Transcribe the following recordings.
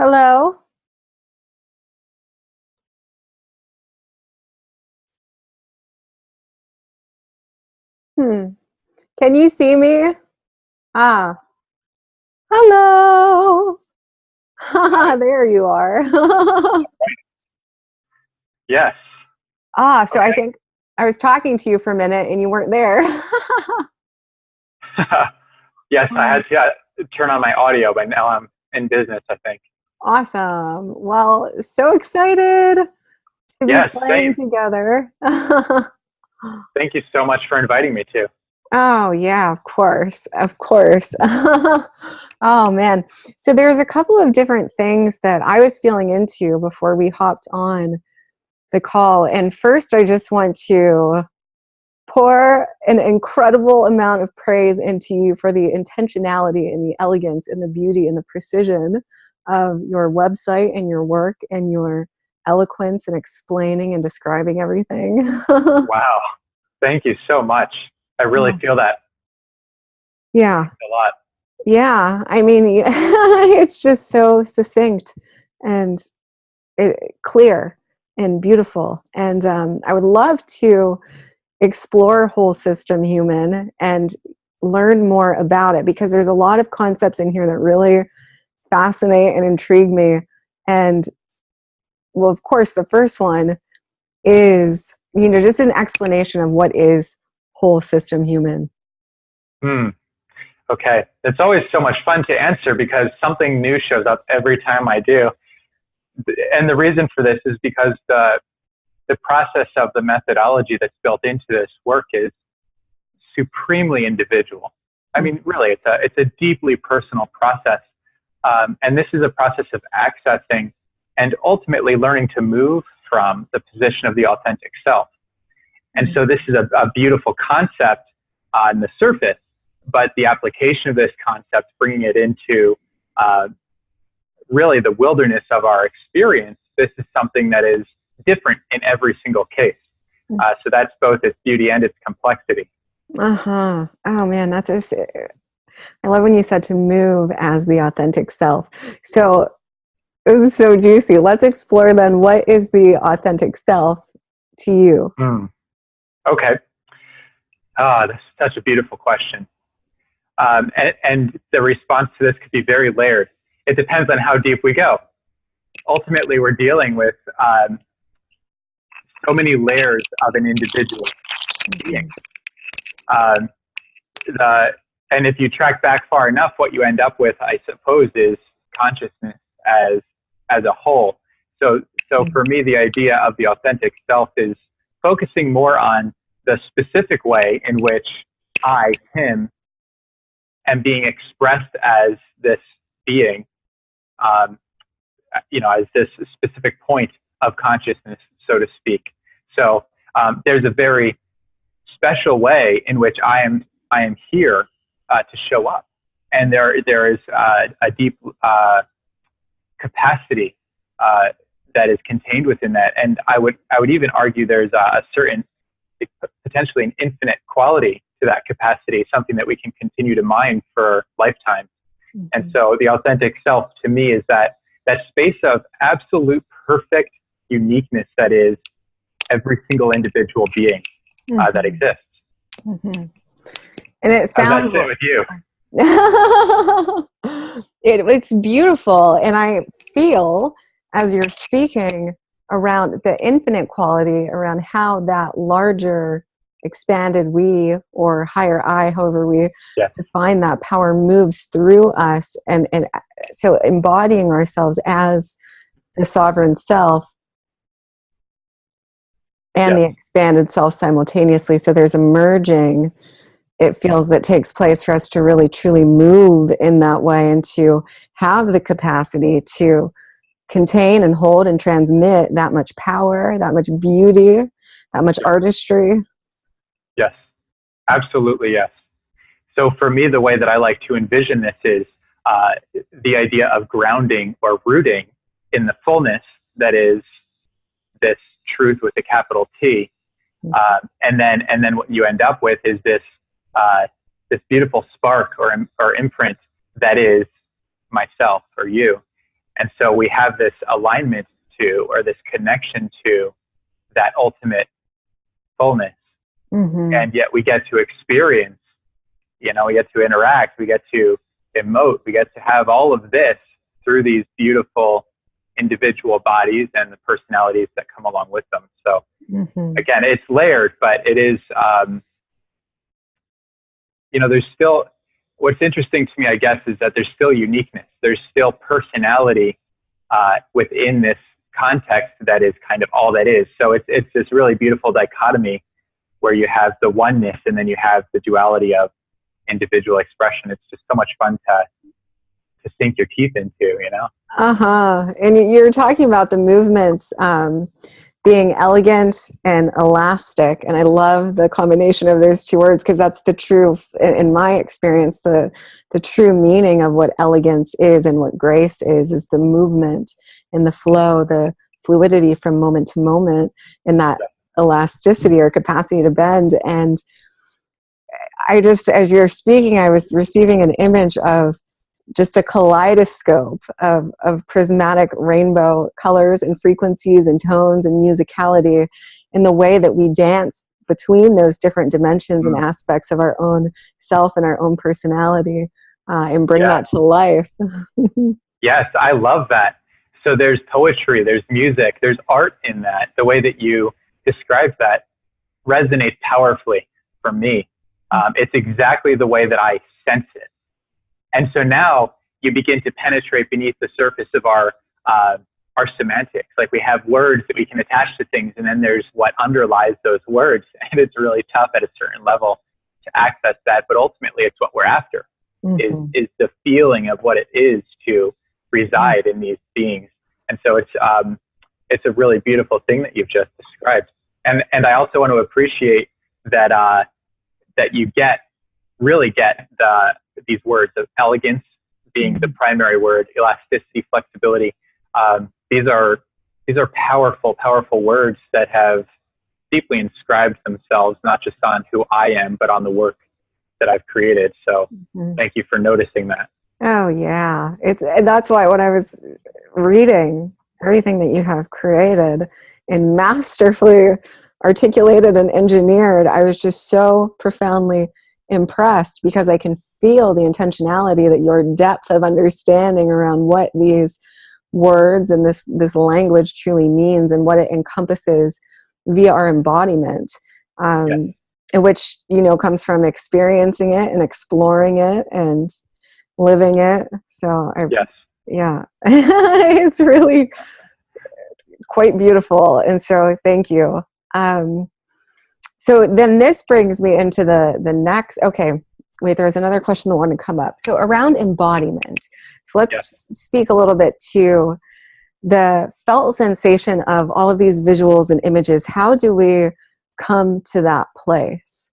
Hello? Hmm. Can you see me? Ah, hello. Hi. There you are. Yes. So I Okay. think I was talking to you for a minute and you weren't there. Yes, I Oh, had to turn on my audio, but now I'm in business, I think. awesome. Well, so excited to be Yes, playing same. together. Thank you so much for inviting me too. Oh, yeah, of course. Of course. Oh, man. So there's a couple of different things that I was feeling into before we hopped on the call. And first, I just want to pour an incredible amount of praise into you for the intentionality and the elegance and the beauty and the precision of your website and your work and your eloquence and explaining and describing everything. Wow. Thank you so much. I really Oh, feel that yeah. a lot. Yeah. I mean, it's just so succinct and clear and beautiful. And I would love to explore whole system human and learn more about it because there's a lot of concepts in here that really fascinate and intrigue me. And well, of course, the first one is, just an explanation of what is whole system human. Hmm. Okay. It's always so much fun to answer because something new shows up every time I do. And the reason for this is because the process of the methodology that's built into this work is supremely individual. I mean, really, it's a deeply personal process. And this is a process of accessing and ultimately learning to move from the position of the authentic self. And so this is a beautiful concept on the surface, but the application of this concept, bringing it into really the wilderness of our experience, this is something that is different in every single case. So that's both its beauty and its complexity. Uh-huh. Oh man, I love when you said to move as the authentic self. So this is so juicy. Let's explore then, what is the authentic self to you? Hmm. Okay. That's such a beautiful question. And the response to this could be very layered. It depends on how deep we go. Ultimately, we're dealing with so many layers of an individual being. Um, the, and if you track back far enough, what you end up with, I suppose, is consciousness as as a whole. So for me, the idea of the authentic self is focusing more on the specific way in which I, him, am being expressed as this being, um, as this specific point of consciousness, so to speak. So there's a very special way in which I am here to show up, and there is a deep capacity that is contained within that, and I would even argue there's a certain, potentially an infinite quality to that capacity, something that we can continue to mine for lifetimes. And so the authentic self to me is that space of absolute perfect uniqueness that is every single individual being that exists. Mm-hmm. And it How's that sounds sit with you? it's beautiful, and I feel as you're speaking around the infinite quality, around how that larger expanded we or higher I, however we Yeah. define that power, moves through us, and so embodying ourselves as the sovereign self and Yes. the expanded self simultaneously. So there's a merging, it feels, that takes place for us to really truly move in that way and to have the capacity to contain and hold and transmit that much power, that much beauty, that much Yes. artistry. Yes. Absolutely. Yes. So for me, the way that I like to envision this is the idea of grounding or rooting in the fullness that is this truth with a capital T, and then what you end up with is this beautiful spark or imprint that is myself or you. And so we have this alignment to, or this connection to, that ultimate fullness. And yet we get to experience, we get to interact, we get to emote, we get to have all of this through these beautiful individual bodies and the personalities that come along with them. So again, it's layered, but it is, there's still, what's interesting to me, I guess, is that there's still uniqueness. There's still personality within this context that is kind of all that is. So it's this really beautiful dichotomy where you have the oneness and then you have the duality of individual expression. It's just so much fun to sink your teeth into, And you're talking about the movements being elegant and elastic, and I love the combination of those two words, because that's the true, in my experience, the true meaning of what elegance is and what grace is the movement and the flow, the fluidity from moment to moment, and that elasticity or capacity to bend. And I just, as you're speaking, I was receiving an image of just a kaleidoscope of prismatic rainbow colors and frequencies and tones and musicality in the way that we dance between those different dimensions and aspects of our own self and our own personality, and bring that to life. Yes, I love that. So there's poetry, there's music, there's art in that. The way that you describe that resonates powerfully for me. It's exactly the way that I sense it. And so now you begin to penetrate beneath the surface of our semantics. Like, we have words that we can attach to things, and then there's what underlies those words. And it's really tough at a certain level to access that. But ultimately, it's what we're after, is the feeling of what it is to reside in these beings. And so it's a really beautiful thing that you've just described. And I also want to appreciate that that you really get these words of elegance being the primary word, elasticity, flexibility. These are powerful words that have deeply inscribed themselves, not just on who I am, but on the work that I've created. So thank you for noticing that. Oh yeah. That's why when I was reading everything that you have created and masterfully articulated and engineered, I was just so profoundly impressed, because I can feel the intentionality, that your depth of understanding around what these words and this language truly means and what it encompasses via our embodiment, which comes from experiencing it and exploring it and living it. So it's really quite beautiful, and so thank you. So then this brings me into the next, okay, wait, there's another question that wanted to come up. So around embodiment. So let's speak a little bit to the felt sensation of all of these visuals and images. How do we come to that place?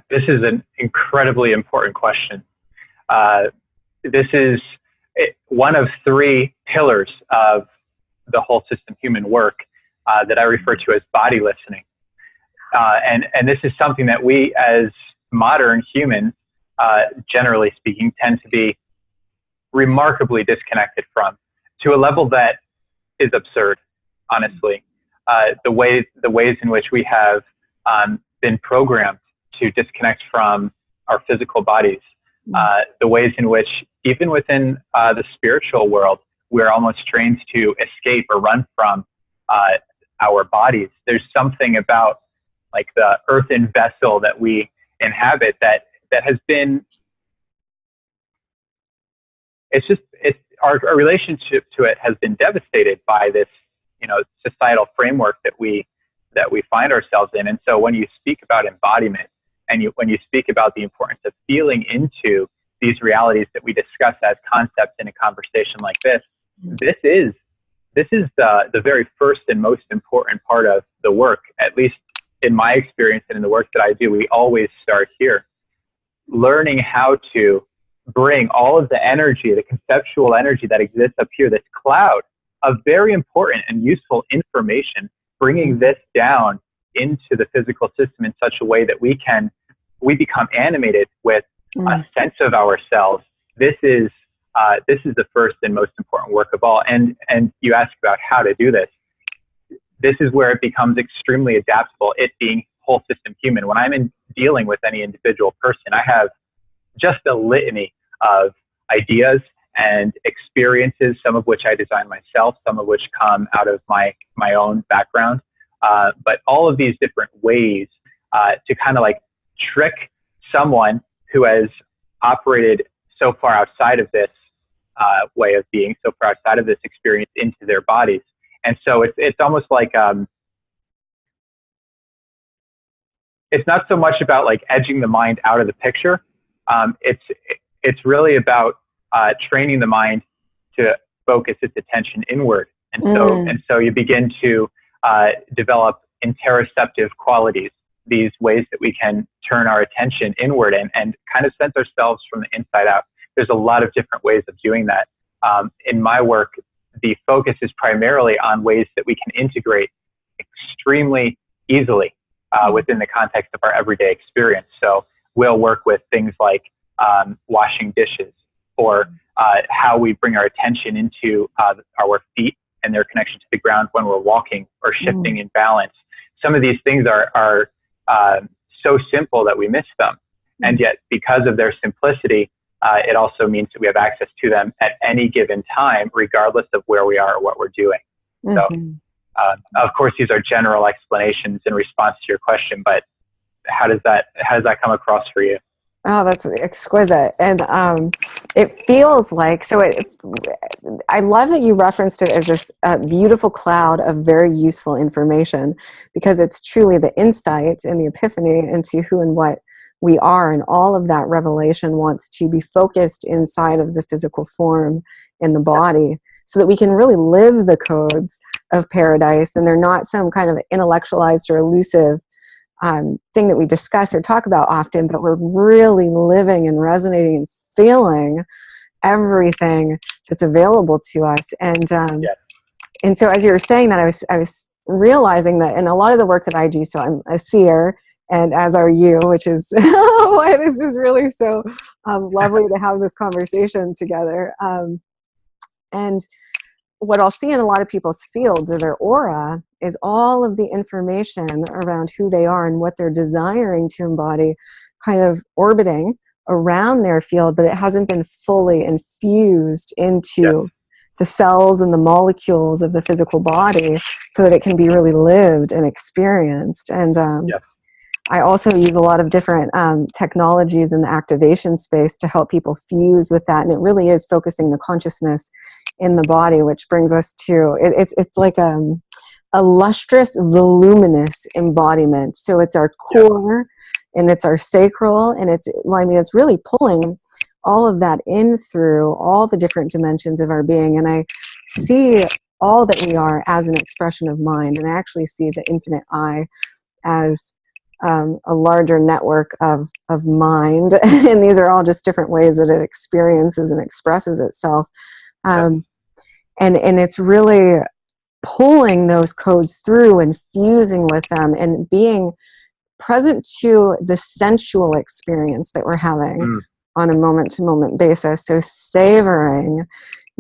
This is an incredibly important question. This is one of three pillars of the whole system human work that I refer to as body listening. And this is something that we as modern humans, generally speaking, tend to be remarkably disconnected from, to a level that is absurd, honestly. The ways in which we have been programmed to disconnect from our physical bodies, the ways in which, even within the spiritual world, we're almost trained to escape or run from our bodies. There's something about, like, the earthen vessel that we inhabit that has been, our relationship to it has been devastated by this, societal framework that we find ourselves in. And so when you speak about embodiment, and when you speak about the importance of feeling into these realities that we discuss as concepts in a conversation like this, this is the very first and most important part of the work. At least in my experience and in the work that I do, we always start here, learning how to bring all of the energy, the conceptual energy that exists up here, this cloud of very important and useful information, bringing this down into the physical system in such a way that we become animated with a sense of ourselves. This is this is the first and most important work of all. And you ask about how to do this. This is where it becomes extremely adaptable, it being whole system human. When I'm dealing with any individual person, I have just a litany of ideas and experiences, some of which I design myself, some of which come out of my own background. But all of these different ways to kind of like trick someone who has operated so far outside of this way of being, so far outside of this experience, into their bodies. And so it's almost like, it's not so much about like edging the mind out of the picture. It's really about training the mind to focus its attention inward. And so you begin to develop interoceptive qualities, these ways that we can turn our attention inward and kind of sense ourselves from the inside out. There's a lot of different ways of doing that. In my work, the focus is primarily on ways that we can integrate extremely easily within the context of our everyday experience. So we'll work with things like washing dishes, or how we bring our attention into our feet and their connection to the ground when we're walking or shifting in balance. Some of these things are so simple that we miss them. And yet, because of their simplicity, it also means that we have access to them at any given time, regardless of where we are or what we're doing. So, of course, these are general explanations in response to your question, but how does that come across for you? Oh, that's exquisite. And it feels like, I love that you referenced it as this beautiful cloud of very useful information, because it's truly the insight and the epiphany into who and what we are. And all of that revelation wants to be focused inside of the physical form in the body, so that we can really live the codes of paradise. And they're not some kind of intellectualized or elusive thing that we discuss or talk about often, but we're really living and resonating and feeling everything that's available to us. And and so as you were saying that, I was realizing that in a lot of the work that I do, so I'm a seer, and as are you, which is why this is really so lovely to have this conversation together. And what I'll see in a lot of people's fields or their aura is all of the information around who they are and what they're desiring to embody kind of orbiting around their field, but it hasn't been fully infused into the cells and the molecules of the physical body so that it can be really lived and experienced. And I also use a lot of different technologies in the activation space to help people fuse with that. And it really is focusing the consciousness in the body, which brings us to, it's like a lustrous, voluminous embodiment. So it's our core and it's our sacral, and it's really pulling all of that in through all the different dimensions of our being. And I see all that we are as an expression of mind. And I actually see the infinite I as a larger network of mind. And these are all just different ways that it experiences and expresses itself. And it's really pulling those codes through and fusing with them and being present to the sensual experience that we're having on a moment-to-moment basis. So savoring,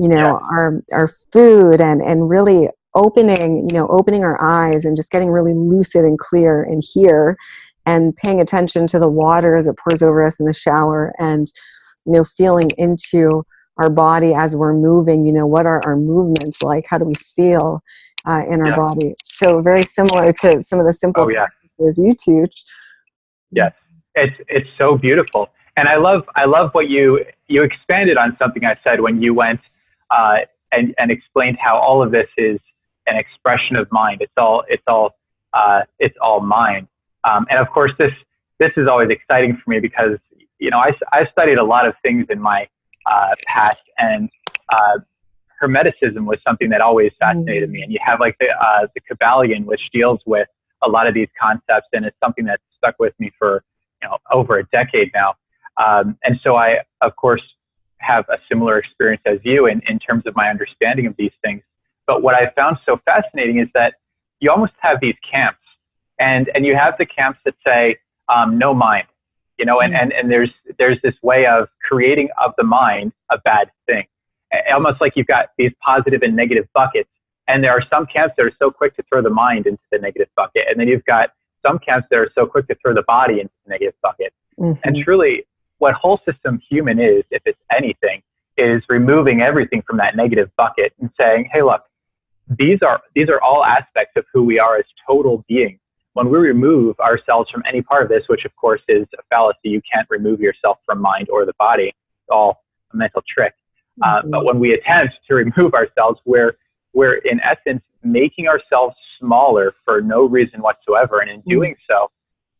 our food and really opening our eyes and just getting really lucid and clear in here, and paying attention to the water as it pours over us in the shower, and feeling into our body as we're moving. What are our movements like? How do we feel in our body? So very similar to some of the simple practices you teach. Yes, it's so beautiful. And I love what you expanded on something I said when you went and explained how all of this is an expression of mind. It's all mind. And of course, this is always exciting for me because I studied a lot of things in my past, and Hermeticism was something that always fascinated me. And you have like the Kabbalion, which deals with a lot of these concepts, and it's something that's stuck with me for over a decade now. And so I, of course, have a similar experience as you in terms of my understanding of these things. But what I found so fascinating is that you almost have these camps, and you have the camps that say no mind, you know, and there's this way of creating of the mind a bad thing. Almost like you've got these positive and negative buckets. And there are some camps that are so quick to throw the mind into the negative bucket. And then you've got some camps that are so quick to throw the body into the negative bucket. Mm-hmm. And truly, what whole system human is, if it's anything, is removing everything from that negative bucket and saying, hey, look, these are all aspects of who we are as total beings. When we remove ourselves from any part of this, which of course is a fallacy, you can't remove yourself from mind or the body. It's all a mental trick. Mm-hmm. But when we attempt to remove ourselves, we're in essence making ourselves smaller for no reason whatsoever. And in doing so,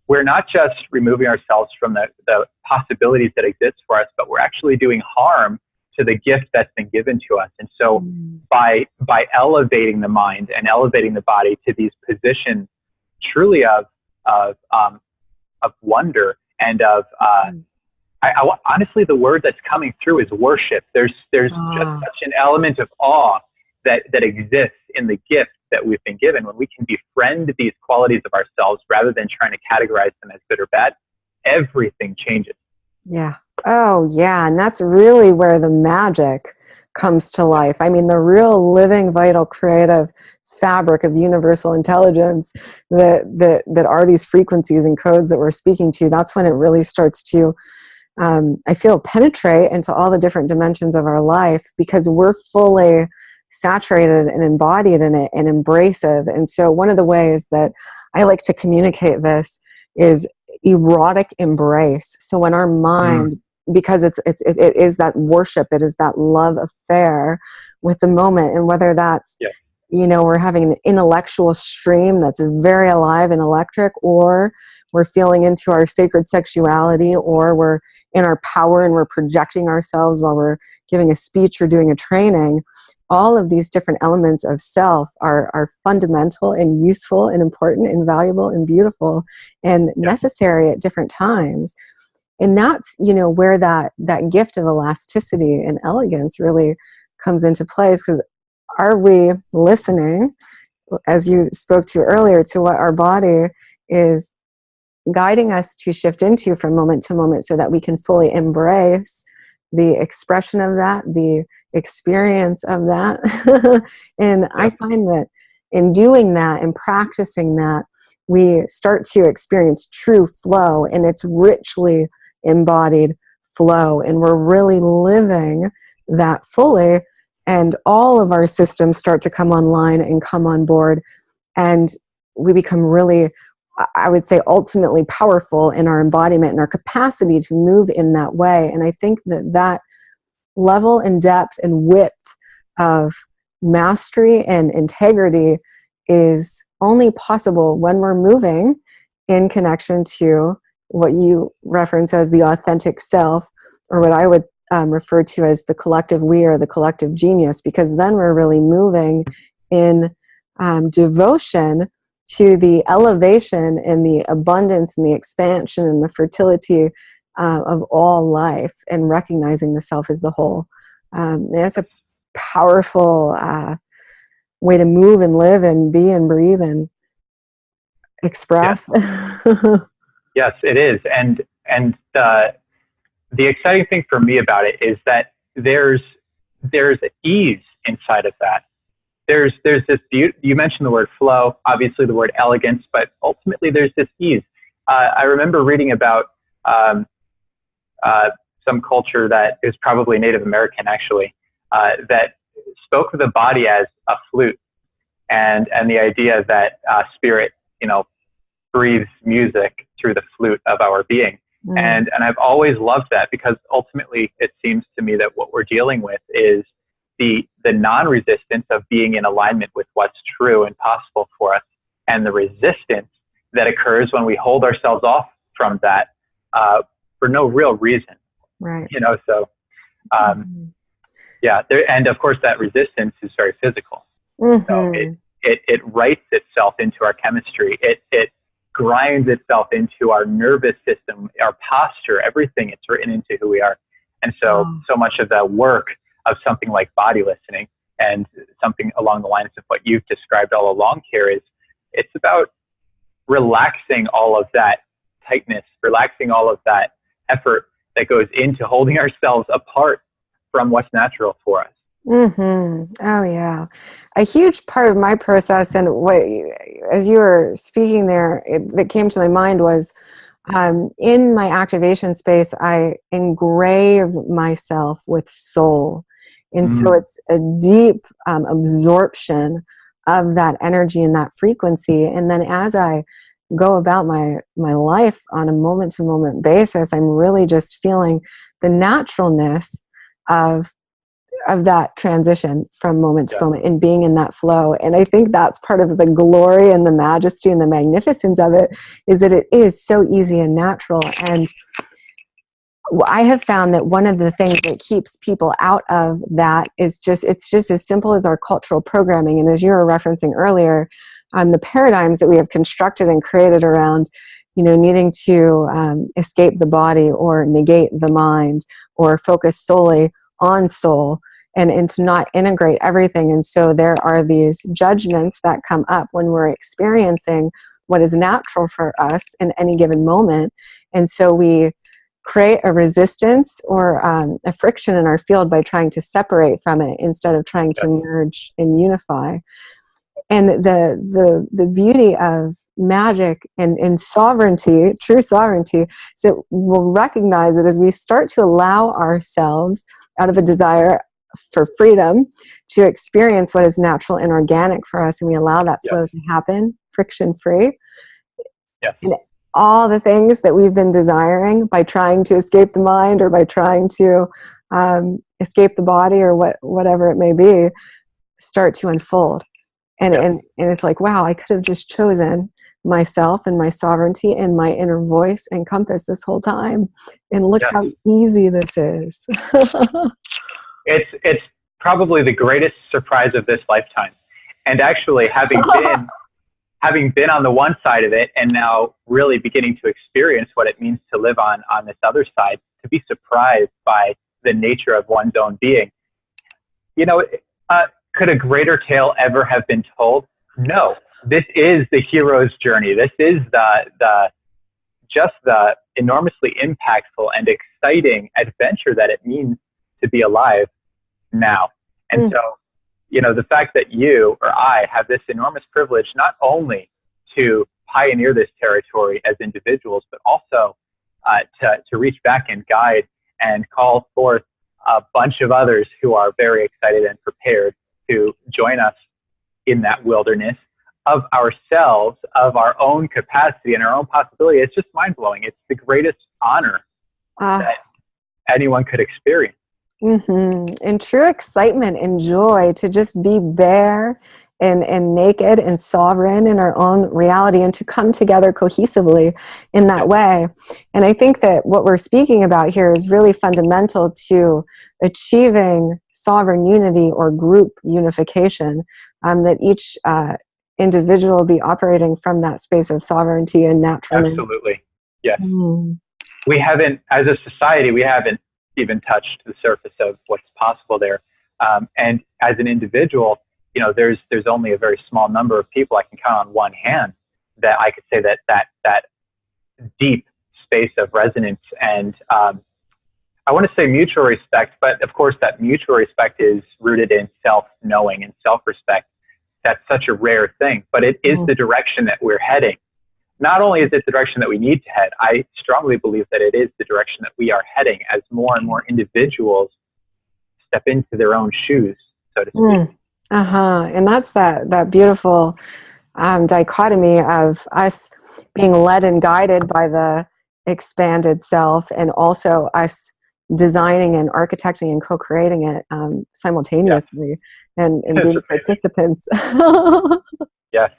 we're not just removing ourselves from the possibilities that exist for us, but we're actually doing harm to the gift that's been given to us. And so by elevating the mind and elevating the body to these positions truly of wonder and of honestly, the word that's coming through is worship. There's just such an element of awe that exists in the gift that we've been given. When we can befriend these qualities of ourselves rather than trying to categorize them as good or bad, everything changes. Yeah. Oh, yeah. And that's really where the magic comes to life. I mean, the real living, vital, creative fabric of universal intelligence that are these frequencies and codes that we're speaking to, that's when it really starts to, I feel, penetrate into all the different dimensions of our life, because we're fully saturated and embodied in it and embracive. And so one of the ways that I like to communicate this is erotic embrace. So when our mind, because it is that worship, it is that love affair with the moment, and whether that's, you know, we're having an intellectual stream that's very alive and electric, or we're feeling into our sacred sexuality, or we're in our power and we're projecting ourselves while we're giving a speech or doing a training. All of these different elements of self are fundamental and useful and important and valuable and beautiful and necessary at different times. And that's, you know, where that gift of elasticity and elegance really comes into place, because are we listening, as you spoke to earlier, to what our body is guiding us to shift into from moment to moment, so that we can fully embrace the expression of that, the experience of that. And I find that in doing that and practicing that, we start to experience true flow, and it's richly embodied flow, and we're really living that fully, and all of our systems start to come online and come on board, and we become really, I would say, ultimately powerful in our embodiment and our capacity to move in that way. And I think that level and depth and width of mastery and integrity is only possible when we're moving in connection to what you reference as the authentic self, or what I would refer to as the collective we, or the collective genius, because then we're really moving in devotion to the elevation and the abundance and the expansion and the fertility of all life, and recognizing the self as the whole. That's a powerful way to move and live and be and breathe and express. Yes, yes, it is. And the exciting thing for me about it is that there's ease inside of that. There's this beauty. You mentioned the word flow, obviously the word elegance, but ultimately there's this ease. I remember reading about some culture that is probably Native American, actually, that spoke of the body as a flute, and the idea that spirit, you know, breathes music through the flute of our being. And I've always loved that, because ultimately it seems to me that what we're dealing with is the non-resistance of being in alignment with what's true and possible for us, and the resistance that occurs when we hold ourselves off from that for no real reason. Right. You know, so yeah, there, and of course that resistance is very physical. So it writes itself into our chemistry. It grinds itself into our nervous system, our posture, everything. It's written into who we are. And so much of the work of something like body listening, and something along the lines of what you've described all along here, is it's about relaxing all of that tightness, relaxing all of that effort that goes into holding ourselves apart from what's natural for us. Mm-hmm. Oh yeah, a huge part of my process, and as you were speaking there, that came to my mind was, in my activation space, I engrave myself with soul, and so it's a deep absorption of that energy and that frequency. And then as I go about my life on a moment to moment basis, I'm really just feeling the naturalness of that transition from moment to moment and being in that flow. And I think that's part of the glory and the majesty and the magnificence of it, is that it is so easy and natural. And I have found that one of the things that keeps people out of that is it's just as simple as our cultural programming. And as you were referencing earlier, the paradigms that we have constructed and created around, needing to escape the body or negate the mind or focus solely on soul, and to not integrate everything. And so there are these judgments that come up when we're experiencing what is natural for us in any given moment. And so we create a resistance or a friction in our field by trying to separate from it instead of trying to merge and unify. And the beauty of magic and sovereignty, true sovereignty, is that we'll recognize that as we start to allow ourselves, out of a desire for freedom, to experience what is natural and organic for us, and we allow that flow to happen friction free. And all the things that we've been desiring by trying to escape the mind or by trying to escape the body or whatever it may be, start to unfold. And it's like, wow, I could have just chosen myself and my sovereignty and my inner voice and compass this whole time. And look how easy this is. It's probably the greatest surprise of this lifetime. And actually, having been on the one side of it and now really beginning to experience what it means to live on this other side, to be surprised by the nature of one's own being. Could a greater tale ever have been told? No. This is the hero's journey. This is the enormously impactful and exciting adventure that it means to be alive now. And so, the fact that you or I have this enormous privilege, not only to pioneer this territory as individuals, but also to reach back and guide and call forth a bunch of others who are very excited and prepared to join us in that wilderness of ourselves, of our own capacity and our own possibility. It's just mind-blowing. It's the greatest honor that anyone could experience. And true excitement and joy to just be bare and naked and sovereign in our own reality, and to come together cohesively in that way. And I think that what we're speaking about here is really fundamental to achieving sovereign unity or group unification, that each individual be operating from that space of sovereignty and naturalness. Absolutely. Yes. We haven't, as a society, we haven't even touched the surface of what's possible there. And as an individual, there's only a very small number of people, I can count on one hand, that I could say that deep space of resonance and I want to say mutual respect, but of course that mutual respect is rooted in self-knowing and self-respect. That's such a rare thing, but it is the direction that we're heading. Not only is it the direction that we need to head, I strongly believe that it is the direction that we are heading as more and more individuals step into their own shoes, so to speak. And that's that beautiful dichotomy of us being led and guided by the expanded self, and also us designing and architecting and co-creating it simultaneously and being participants. Yes.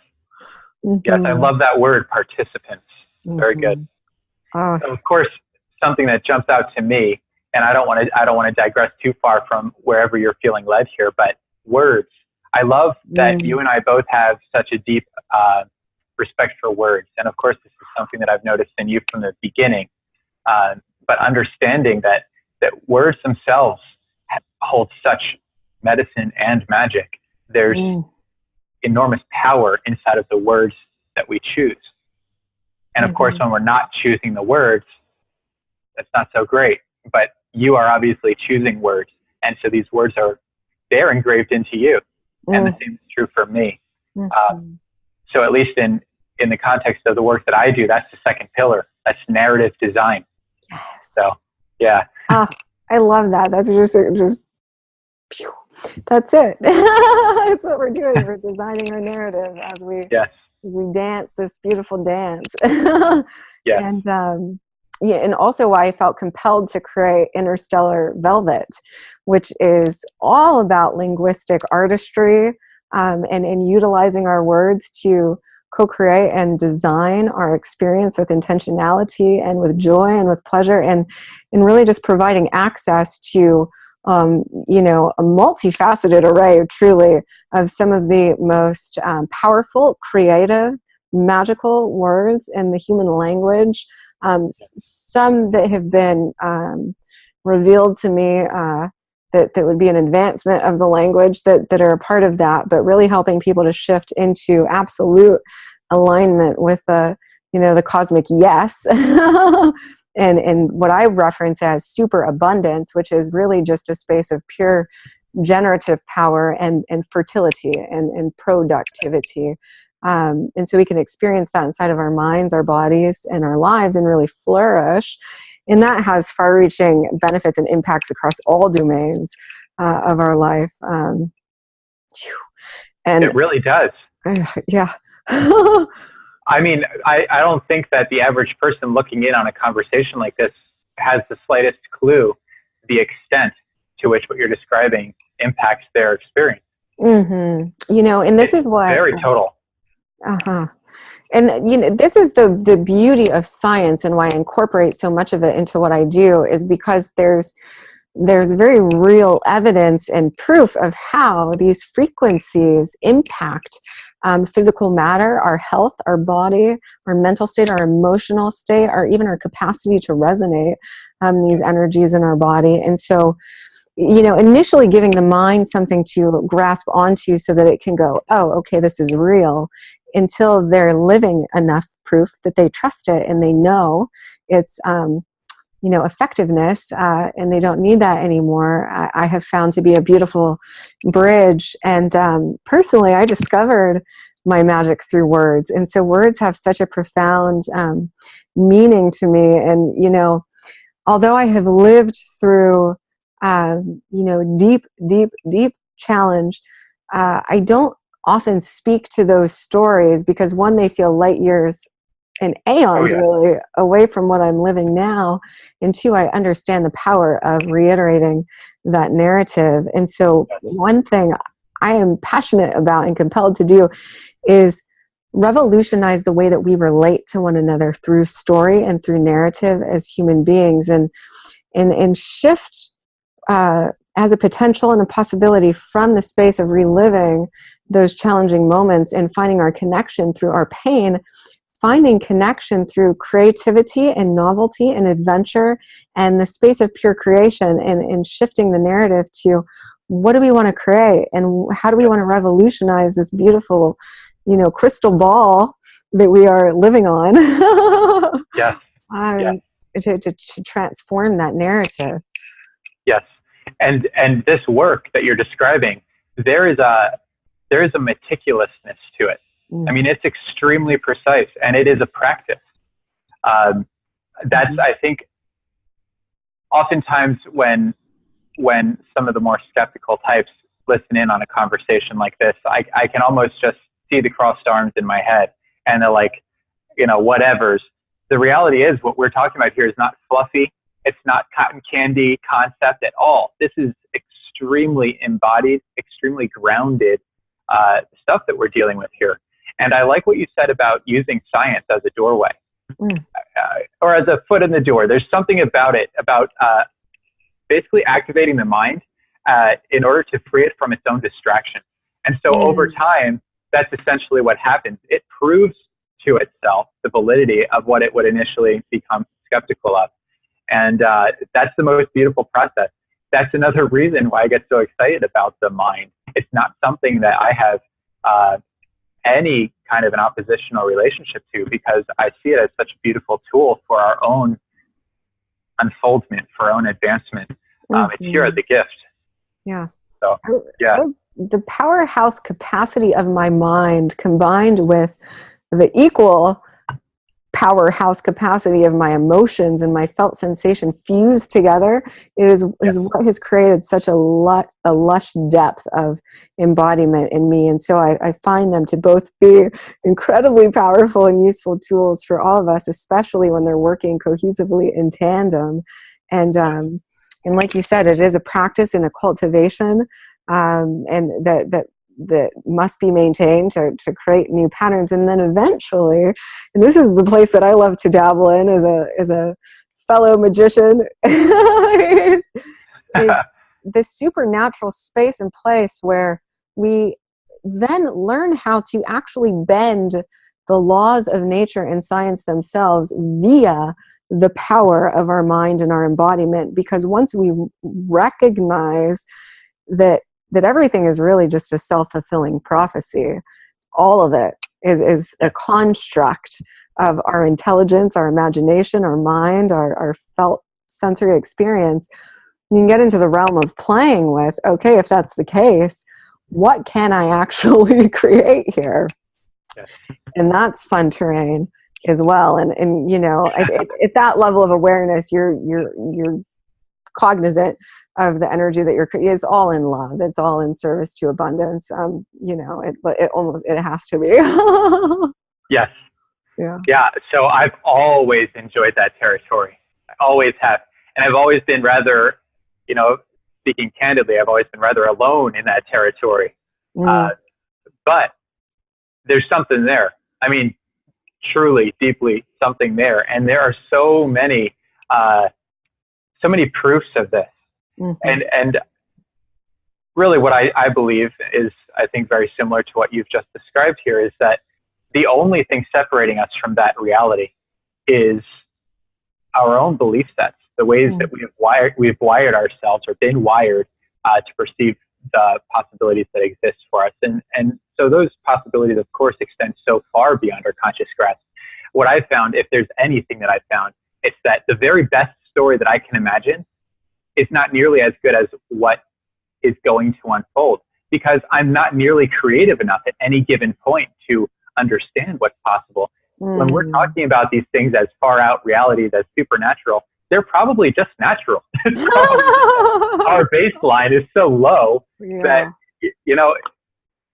Yes, I love that word, participants. Very good. So of course, something that jumps out to me, and I don't want to digress too far from wherever you're feeling led here, but words. I love that you and I both have such a deep respect for words, and of course, this is something that I've noticed in you from the beginning. But understanding that words themselves hold such medicine and magic. There's enormous power inside of the words that we choose. And of course, when we're not choosing the words, that's not so great. But you are obviously choosing words. And so these words they're engraved into you. And the same is true for me. So at least in the context of the work that I do, that's the second pillar. That's narrative design. Yes. So, yeah. I love that. That's just phew, that's it. That's what we're doing. We're designing our narrative as we dance this beautiful dance. And and also why I felt compelled to create Interstellar Velvet, which is all about linguistic artistry, and utilizing our words to co-create and design our experience with intentionality and with joy and with pleasure, and really just providing access to a multifaceted array, truly, of some of the most powerful, creative, magical words in the human language. Some that have been revealed to me that would be an advancement of the language that are a part of that, but really helping people to shift into absolute alignment with the cosmic yes. And what I reference as super abundance, which is really just a space of pure generative power and fertility and productivity. And so we can experience that inside of our minds, our bodies, and our lives, and really flourish. And that has far-reaching benefits and impacts across all domains of our life. And it really does. Yeah. I mean, I don't think that the average person looking in on a conversation like this has the slightest clue the extent to which what you're describing impacts their experience. And this is what... Very total. And this is the beauty of science, and why I incorporate so much of it into what I do, is because there's very real evidence and proof of how these frequencies impact physical matter, our health, our body, our mental state, our emotional state, or even our capacity to resonate these energies in our body. And so, initially giving the mind something to grasp onto so that it can go, oh, okay, this is real, until they're living enough proof that they trust it and they know its effectiveness, and they don't need that anymore. I have found to be a beautiful bridge. And personally, I discovered my magic through words. And so words have such a profound meaning to me. And, although I have lived through, deep challenge, I don't often speak to those stories because, one, they feel light years and aeons really away from what I'm living now, and two, I understand the power of reiterating that narrative. And so one thing I am passionate about and compelled to do is revolutionize the way that we relate to one another through story and through narrative as human beings, and shift as a potential and a possibility from the space of reliving those challenging moments and finding our connection through our pain, finding connection through creativity and novelty and adventure and the space of pure creation, and shifting the narrative to what do we want to create and how do we want to revolutionize this beautiful, crystal ball that we are living on. To transform that narrative. Yes. And this work that you're describing, there is a meticulousness to it. I mean, it's extremely precise, and it is a practice. That's, I think, oftentimes when some of the more skeptical types listen in on a conversation like this, I can almost just see the crossed arms in my head, and they're like, whatevers. The reality is, what we're talking about here is not fluffy. It's not cotton candy concept at all. This is extremely embodied, extremely grounded stuff that we're dealing with here. And I like what you said about using science as a doorway, or as a foot in the door. There's something about it, about basically activating the mind in order to free it from its own distraction. And so over time, that's essentially what happens. It proves to itself the validity of what it would initially become skeptical of. And that's the most beautiful process. That's another reason why I get so excited about the mind. It's not something that I have any kind of an oppositional relationship to, because I see it as such a beautiful tool for our own unfoldment, for our own advancement. It's here as a gift. Yeah. So, yeah. The powerhouse capacity of my mind combined with the equal powerhouse capacity of my emotions and my felt sensation fused together is what has created such a lush depth of embodiment in me. And so I find them to both be incredibly powerful and useful tools for all of us, especially when they're working cohesively in tandem. And like you said, it is a practice and a cultivation, and that must be maintained to create new patterns. And then eventually, and this is the place that I love to dabble in as a fellow magician, is the supernatural space and place where we then learn how to actually bend the laws of nature and science themselves via the power of our mind and our embodiment. Because once we recognize that everything is really just a self-fulfilling prophecy, all of it is a construct of our intelligence, our imagination, our mind, our felt sensory experience. You can get into the realm of playing with, okay, if that's the case, what can I actually create here? Yes. And that's fun terrain as well. And you know, at that level of awareness, you're cognizant of the energy that it's all in love. It's all in service to abundance. You know, it has to be. Yes. Yeah. Yeah. So I've always enjoyed that territory. I always have. And I've always been rather, you know, speaking candidly, I've always been rather alone in that territory. But there's something there. I mean, truly, deeply something there. And there are so many proofs of this. Mm-hmm. And really what I believe is, I think, very similar to what you've just described here, is that the only thing separating us from that reality is our own belief sets, the ways that we've wired ourselves or been wired to perceive the possibilities that exist for us. And so those possibilities, of course, extend so far beyond our conscious grasp. What I've found, if there's anything that I've found, it's that the very best story that I can imagine is not nearly as good as what is going to unfold, because I'm not nearly creative enough at any given point to understand what's possible. When we're talking about these things as far out realities, as supernatural, they're probably just natural. Our baseline is so low that, you know,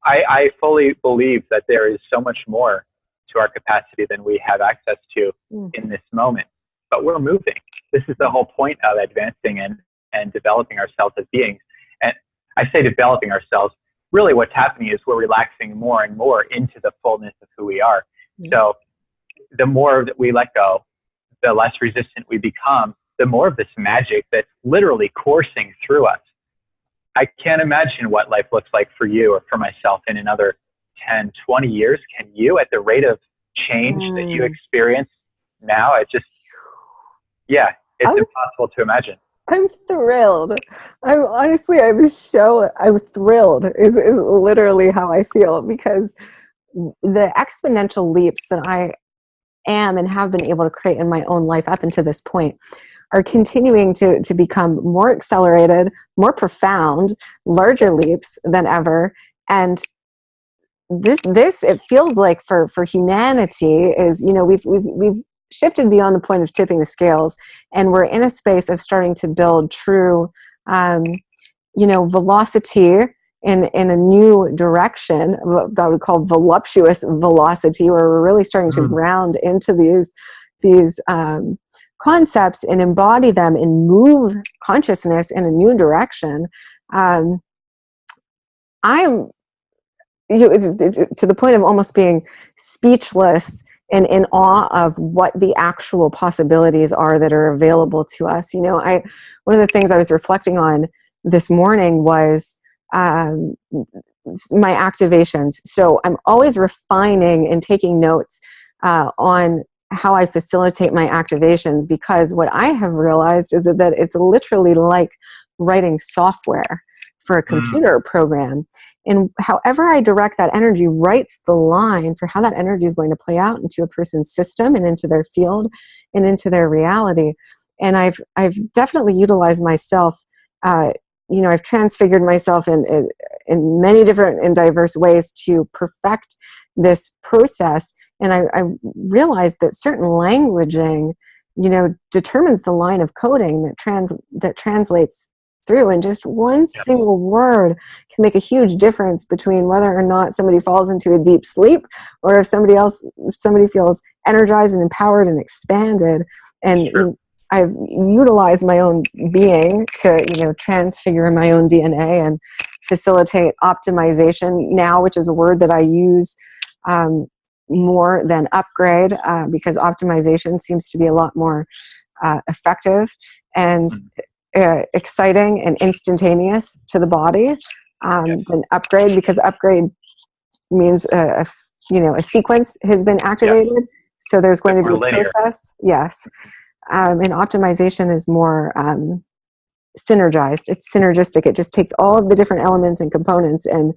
I fully believe that there is so much more to our capacity than we have access to in this moment. But we're moving. This is the whole point of advancing and developing ourselves as beings. And I say developing ourselves, really what's happening is we're relaxing more and more into the fullness of who we are. So the more that we let go, the less resistant we become, the more of this magic that's literally coursing through us. I can't imagine what life looks like for you or for myself in another 10, 20 years. Can you, at the rate of change that you experience now? It's impossible to imagine. I'm thrilled. I'm thrilled is literally how I feel, because the exponential leaps that I am and have been able to create in my own life up until this point are continuing to become more accelerated, more profound, larger leaps than ever. And this it feels like for humanity is, you know, we've shifted beyond the point of tipping the scales, and we're in a space of starting to build true, you know, velocity in a new direction that I would call voluptuous velocity, where we're really starting to ground into these concepts and embody them and move consciousness in a new direction. I'm to the point of almost being speechless and in awe of what the actual possibilities are that are available to us. You know, one of the things I was reflecting on this morning was my activations. So I'm always refining and taking notes on how I facilitate my activations, because what I have realized is that it's literally like writing software for a computer program. And however I direct that energy writes the line for how that energy is going to play out into a person's system and into their field and into their reality. And I've definitely utilized myself. I've transfigured myself in many different and diverse ways to perfect this process. And I realized that certain languaging, determines the line of coding that translates through, and just one single word can make a huge difference between whether or not somebody falls into a deep sleep, or if somebody feels energized and empowered and expanded. And I've utilized my own being to, transfigure my own DNA and facilitate optimization now, which is a word that I use more than upgrade, because optimization seems to be a lot more effective and exciting and instantaneous to the body than upgrade, because upgrade means a sequence has been activated, so there's going to be a process. Yes. And optimization is more synergized. It's synergistic. It just takes all of the different elements and components and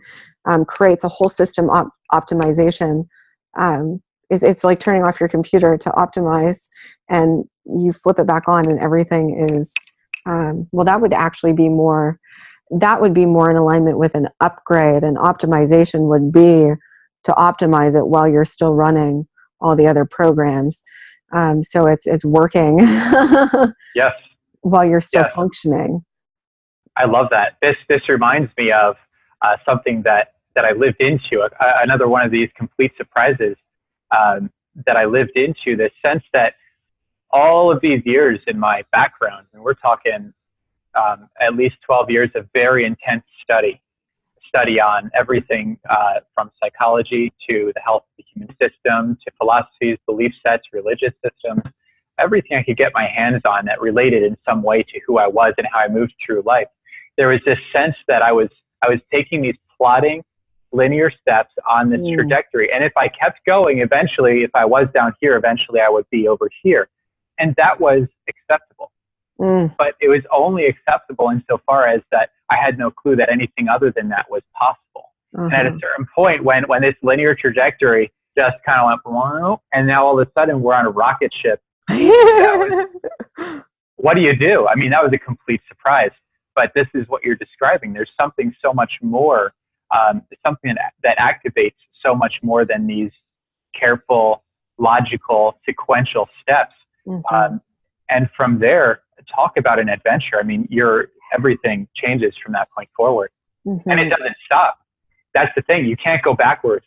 creates a whole system optimization. It's like turning off your computer to optimize, and you flip it back on and everything is that would be more in alignment with an upgrade. And optimization would be to optimize it while you're still running all the other programs. So it's working yes, while you're still functioning. I love that. This reminds me of something that I lived into, another one of these complete surprises that I lived into, the sense that all of these years in my background, and we're talking at least 12 years of very intense study on everything from psychology to the health of the human system to philosophies, belief sets, religious systems, everything I could get my hands on that related in some way to who I was and how I moved through life. There was this sense that I was taking these plodding linear steps on this trajectory. And if I kept going, eventually, if I was down here, eventually I would be over here. And that was acceptable. But it was only acceptable insofar as that I had no clue that anything other than that was possible. And at a certain point, when this linear trajectory just kind of went, and now all of a sudden we're on a rocket ship. What do you do? I mean, that was a complete surprise. But this is what you're describing. There's something so much more, something that activates so much more than these careful, logical, sequential steps. And from there, talk about an adventure. I mean, everything changes from that point forward. And it doesn't stop. That's the thing. You can't go backwards.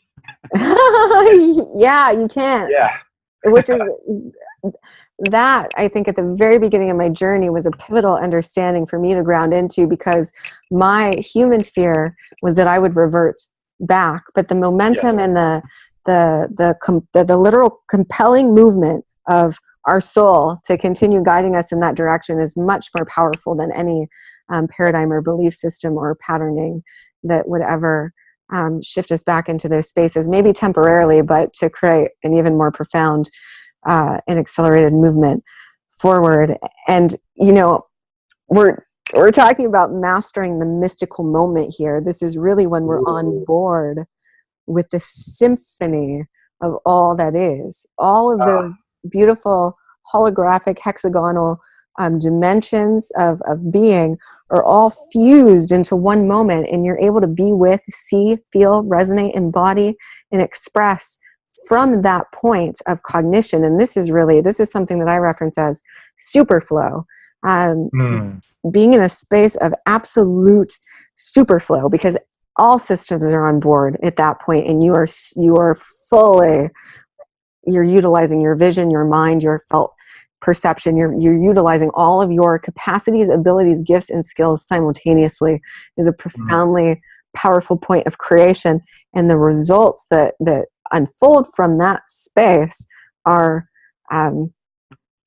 Yeah, you can't. Yeah. Which is that, I think, at the very beginning of my journey was a pivotal understanding for me to ground into, because my human fear was that I would revert back. But the momentum and the literal compelling movement of our soul to continue guiding us in that direction is much more powerful than any paradigm or belief system or patterning that would ever shift us back into those spaces, maybe temporarily, but to create an even more profound and accelerated movement forward. And, we're talking about mastering the mystical moment here. This is really when we're on board with the symphony of all that is. All of those beautiful holographic hexagonal dimensions of being are all fused into one moment, and you're able to be with, see, feel, resonate, embody, and express from that point of cognition. And this is something that I reference as superflow. Being in a space of absolute superflow, because all systems are on board at that point, and you are fully, you're utilizing your vision, your mind, your felt perception. You're utilizing all of your capacities, abilities, gifts, and skills simultaneously. Is a profoundly powerful point of creation, and the results that unfold from that space are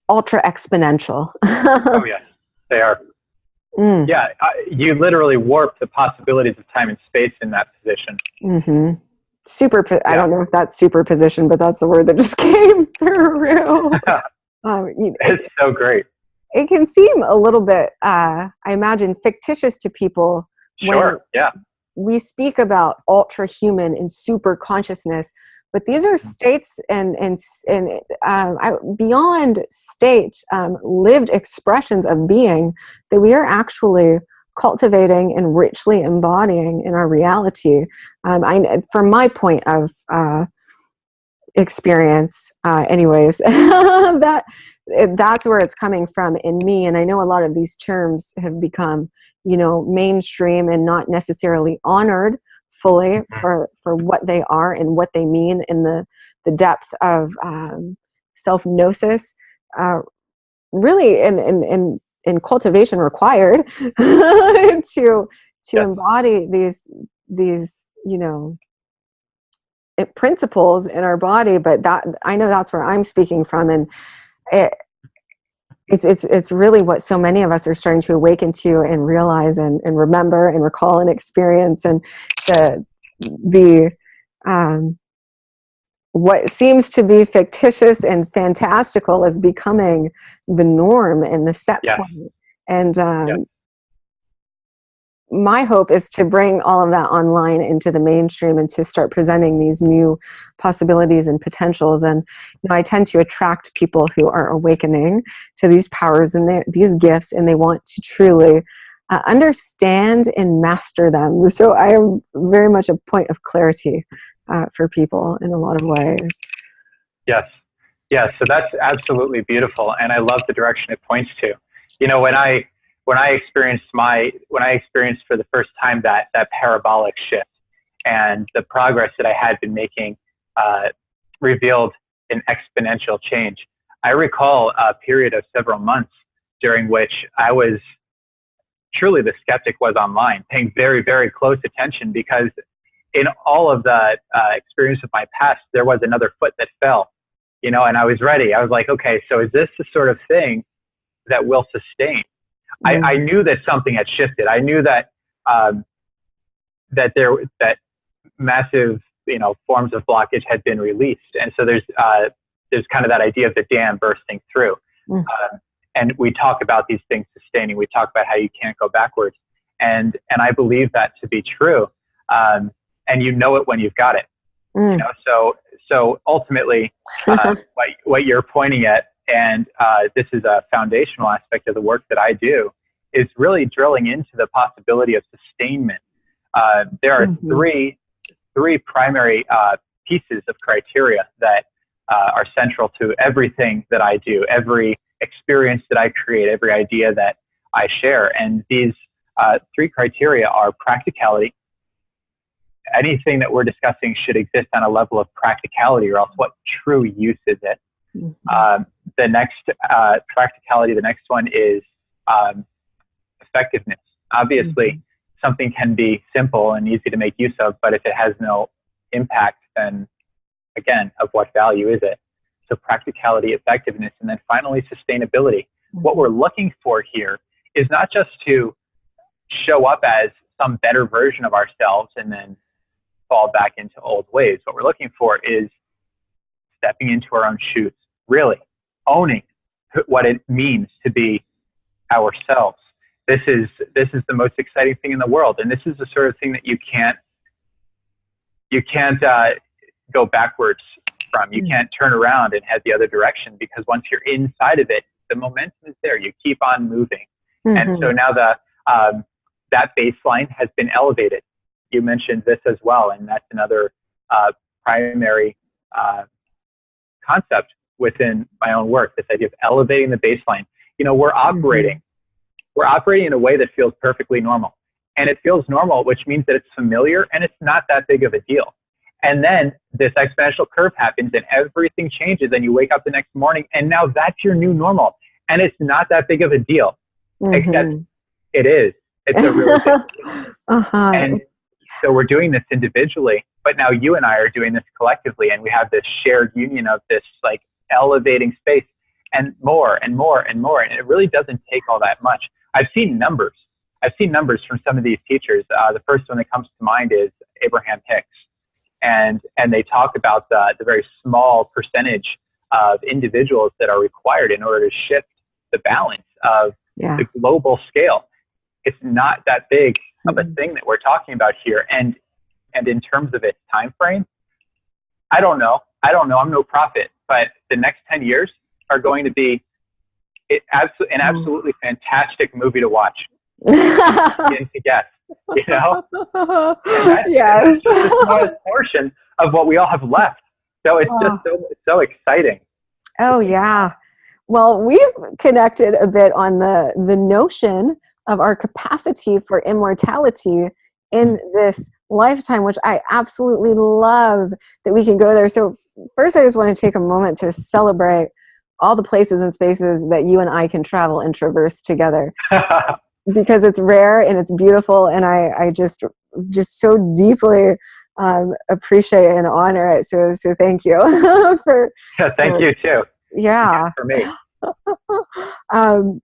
ultra exponential. Oh yeah, they are. Yeah, you literally warp the possibilities of time and space in that position. I don't know if that's superposition, but that's the word that just came through. It's so great. It can seem a little bit, I imagine, fictitious to people. Sure, when we speak about ultra human and super consciousness. but these are states and beyond state, lived expressions of being that we are actually cultivating and richly embodying in our reality. From my point of experience, anyways, that's where it's coming from in me. And I know a lot of these terms have become, mainstream and not necessarily honored fully for what they are and what they mean in the depth of self-gnosis, really in cultivation required to embody these principles in our body. But that, I know that's where I'm speaking from, and it's really what so many of us are starting to awaken to and realize and remember and recall and experience. And the what seems to be fictitious and fantastical is becoming the norm and the set point. And my hope is to bring all of that online into the mainstream and to start presenting these new possibilities and potentials. And I tend to attract people who are awakening to these powers and these gifts, and they want to truly understand and master them. So I am very much a point of clarity for people in a lot of ways. Yes. So that's absolutely beautiful, and I love the direction it points to. When I experienced for the first time that parabolic shift, and the progress that I had been making revealed an exponential change. I recall a period of several months during which I was truly the skeptic was online, paying very, very close attention, because in all of the experience of my past, there was another foot that fell, and I was ready. I was like, okay, so is this the sort of thing that will sustain? I knew that something had shifted. I knew that that massive forms of blockage had been released, and so there's kind of that idea of the dam bursting through. And we talk about these things sustaining. We talk about how you can't go backwards, and I believe that to be true. And you know it when you've got it. So ultimately, what you're pointing at. And this is a foundational aspect of the work that I do, is really drilling into the possibility of sustainment. There are three primary pieces of criteria that are central to everything that I do, every experience that I create, every idea that I share. And these three criteria are practicality. Anything that we're discussing should exist on a level of practicality, or else what true use is it? The next practicality, the next one is effectiveness. Obviously, something can be simple and easy to make use of, but if it has no impact, then again, of what value is it? So practicality, effectiveness, and then finally sustainability. What we're looking for here is not just to show up as some better version of ourselves and then fall back into old ways. What we're looking for is stepping into our own shoes, really owning what it means to be ourselves. This is the most exciting thing in the world, and this is the sort of thing that you can't go backwards from. You can't turn around and head the other direction, because once you're inside of it, the momentum is there. You keep on moving, and so now that baseline has been elevated. You mentioned this as well, and that's another primary concept within my own work, this idea of elevating the baseline. We're operating in a way that feels perfectly normal, and it feels normal, which means that it's familiar and it's not that big of a deal. And then this exponential curve happens and everything changes, and you wake up the next morning and now that's your new normal, and it's not that big of a deal, except it is. It's a really big deal. And so we're doing this individually, but now you and I are doing this collectively, and we have this shared union of this like elevating space, and more and more and more. And it really doesn't take all that much. I've seen numbers from some of these teachers. The first one that comes to mind is Abraham Hicks. And they talk about the very small percentage of individuals that are required in order to shift the balance of the global scale. It's not that big of a thing that we're talking about here. And in terms of its time frame, I don't know. I'm no prophet, but the next 10 years are going to be an absolutely fantastic movie to watch. And to guess, you know? Yes. That's just the smallest portion of what we all have left. So it's just so exciting. Oh, yeah. Well, we've connected a bit on the notion of our capacity for immortality in this lifetime, which I absolutely love that we can go there. So first, I just want to take a moment to celebrate all the places and spaces that you and I can travel and traverse together, because it's rare and it's beautiful, and I just so deeply appreciate and honor it. So thank you Thank you too. Yeah. For me. Oh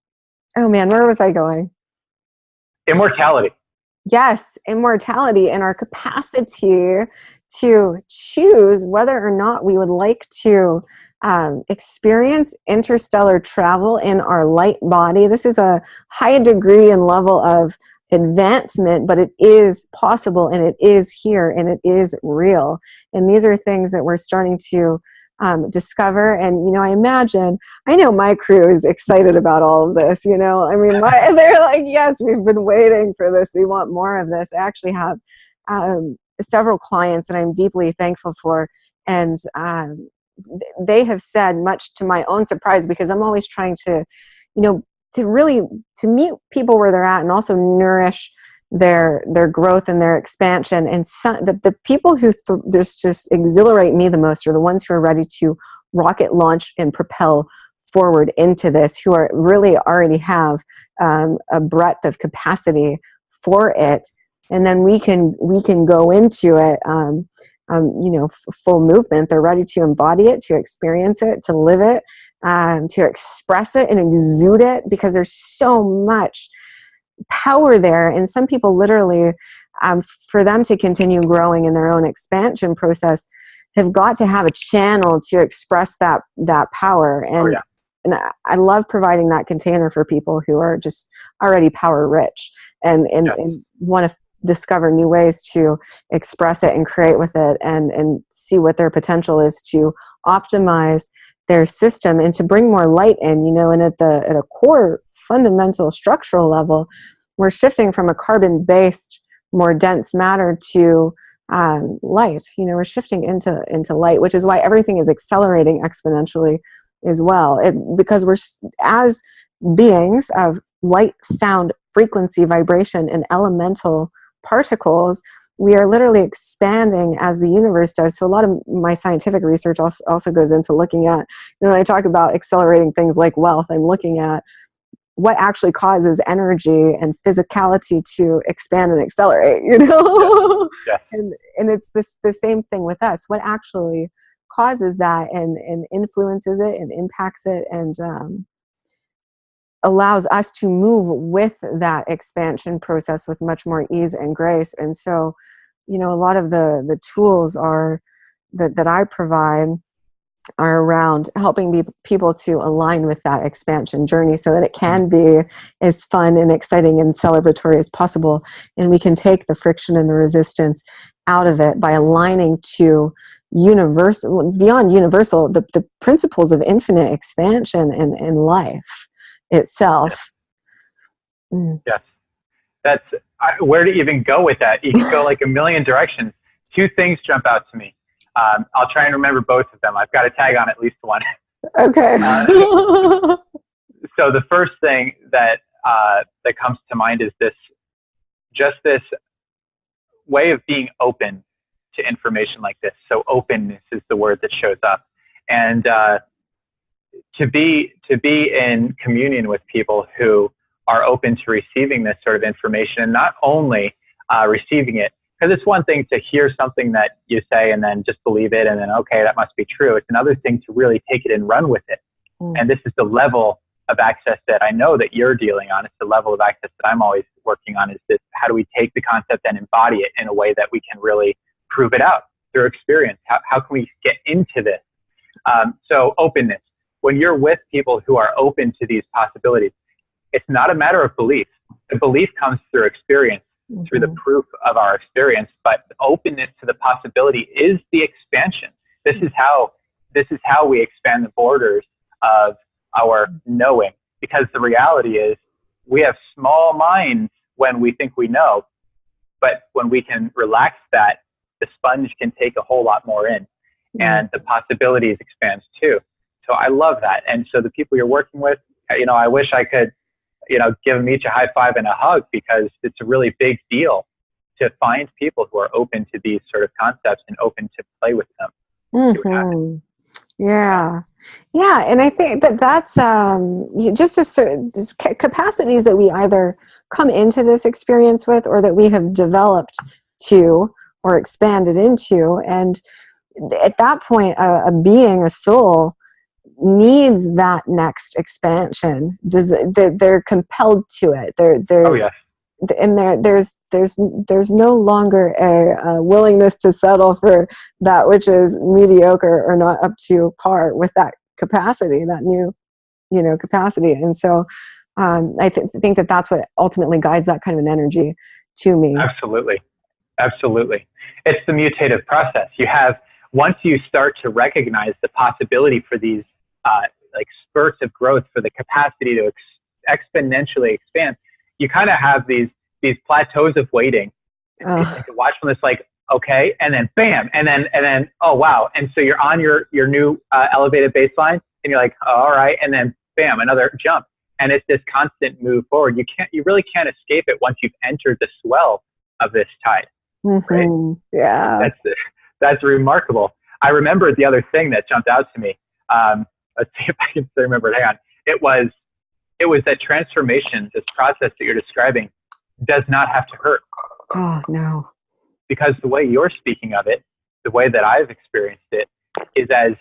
man, where was I going? Immortality. Yes, immortality and our capacity to choose whether or not we would like to experience interstellar travel in our light body. This is a high degree and level of advancement, but it is possible, and it is here, and it is real. And these are things that we're starting to discover. And, you know, I know my crew is excited about all of this, you know, I mean, they're like, yes, we've been waiting for this. We want more of this. I actually have several clients that I'm deeply thankful for. And they have said, much to my own surprise, because I'm always trying to, you know, to meet people where they're at and also nourish their growth and their expansion. And the people who just exhilarate me the most are the ones who are ready to rocket launch and propel forward into this, who are really already have a breadth of capacity for it. And then we can go into it, you know, full movement. They're ready to embody it, to experience it, to live it, to express it and exude it, because there's so much power there. And some people literally, for them to continue growing in their own expansion process, have got to have a channel to express that power. And, and I love providing that container for people who are just already power rich and want to discover new ways to express it and create with it, and see what their potential is to optimize their system and to bring more light in, you know. And at a core fundamental structural level, we're shifting from a carbon-based, more dense matter to light. You know, we're shifting into light, which is why everything is accelerating exponentially as well. Because we're, as beings of light, sound, frequency, vibration, and elemental particles, we are literally expanding as the universe does. So a lot of my scientific research also goes into looking at, you know, when I talk about accelerating things like wealth, I'm looking at what actually causes energy and physicality to expand and accelerate, you know? Yeah. And it's the same thing with us. What actually causes that and influences it and impacts it and allows us to move with that expansion process with much more ease and grace. And so, you know, a lot of the tools that I provide are around helping people to align with that expansion journey so that it can be as fun and exciting and celebratory as possible. And we can take the friction and the resistance out of it by aligning to universal, beyond universal, the principles of infinite expansion in life itself. Yes. That's where to even go with that. You can go like a million directions. Two things jump out to me. I'll try and remember both of them. I've got to tag on at least one. Okay. So the first thing that comes to mind is this way of being open to information like this. So openness is the word that shows up, and to be in communion with people who are open to receiving this sort of information, and not only receiving it. Because it's one thing to hear something that you say and then just believe it and then, okay, that must be true. It's another thing to really take it and run with it. And this is the level of access that I know that you're dealing on. It's the level of access that I'm always working on, is this: how do we take the concept and embody it in a way that we can really prove it out through experience? How can we get into this? So openness. When you're with people who are open to these possibilities, it's not a matter of belief. The belief comes through experience, through the proof of our experience, but openness to the possibility is the expansion. This is how we expand the borders of our knowing, because the reality is we have small minds when we think we know, but when we can relax that, the sponge can take a whole lot more in, and the possibilities expands too. So I love that. And so the people you're working with, I wish I could, give them each a high five and a hug, because it's a really big deal to find people who are open to these sort of concepts and open to play with them. Yeah. And I think that's just a certain capacities that we either come into this experience with, or that we have developed to or expanded into. And at that point, a being, a soul, needs that next expansion. They're compelled to it. Oh yes. And there's no longer a willingness to settle for that which is mediocre or not up to par with that capacity, that new capacity. And so I think that that's what ultimately guides that kind of an energy to me. Absolutely. It's the mutative process. Once you start to recognize the possibility for these like spurts of growth, for the capacity to exponentially expand, you kind of have these plateaus of waiting. You can watch from this, like, okay, and then bam, and then oh wow, and so you're on your new elevated baseline, and you're like, oh, all right, and then bam, another jump, and it's this constant move forward. You really can't escape it once you've entered the swell of this tide. Right? Yeah, that's remarkable. I remember the other thing that jumped out to me. Let's see if I can still remember it. Hang on. It was that transformation, this process that you're describing, does not have to hurt. Oh, no. Because the way you're speaking of it, the way that I've experienced it, is as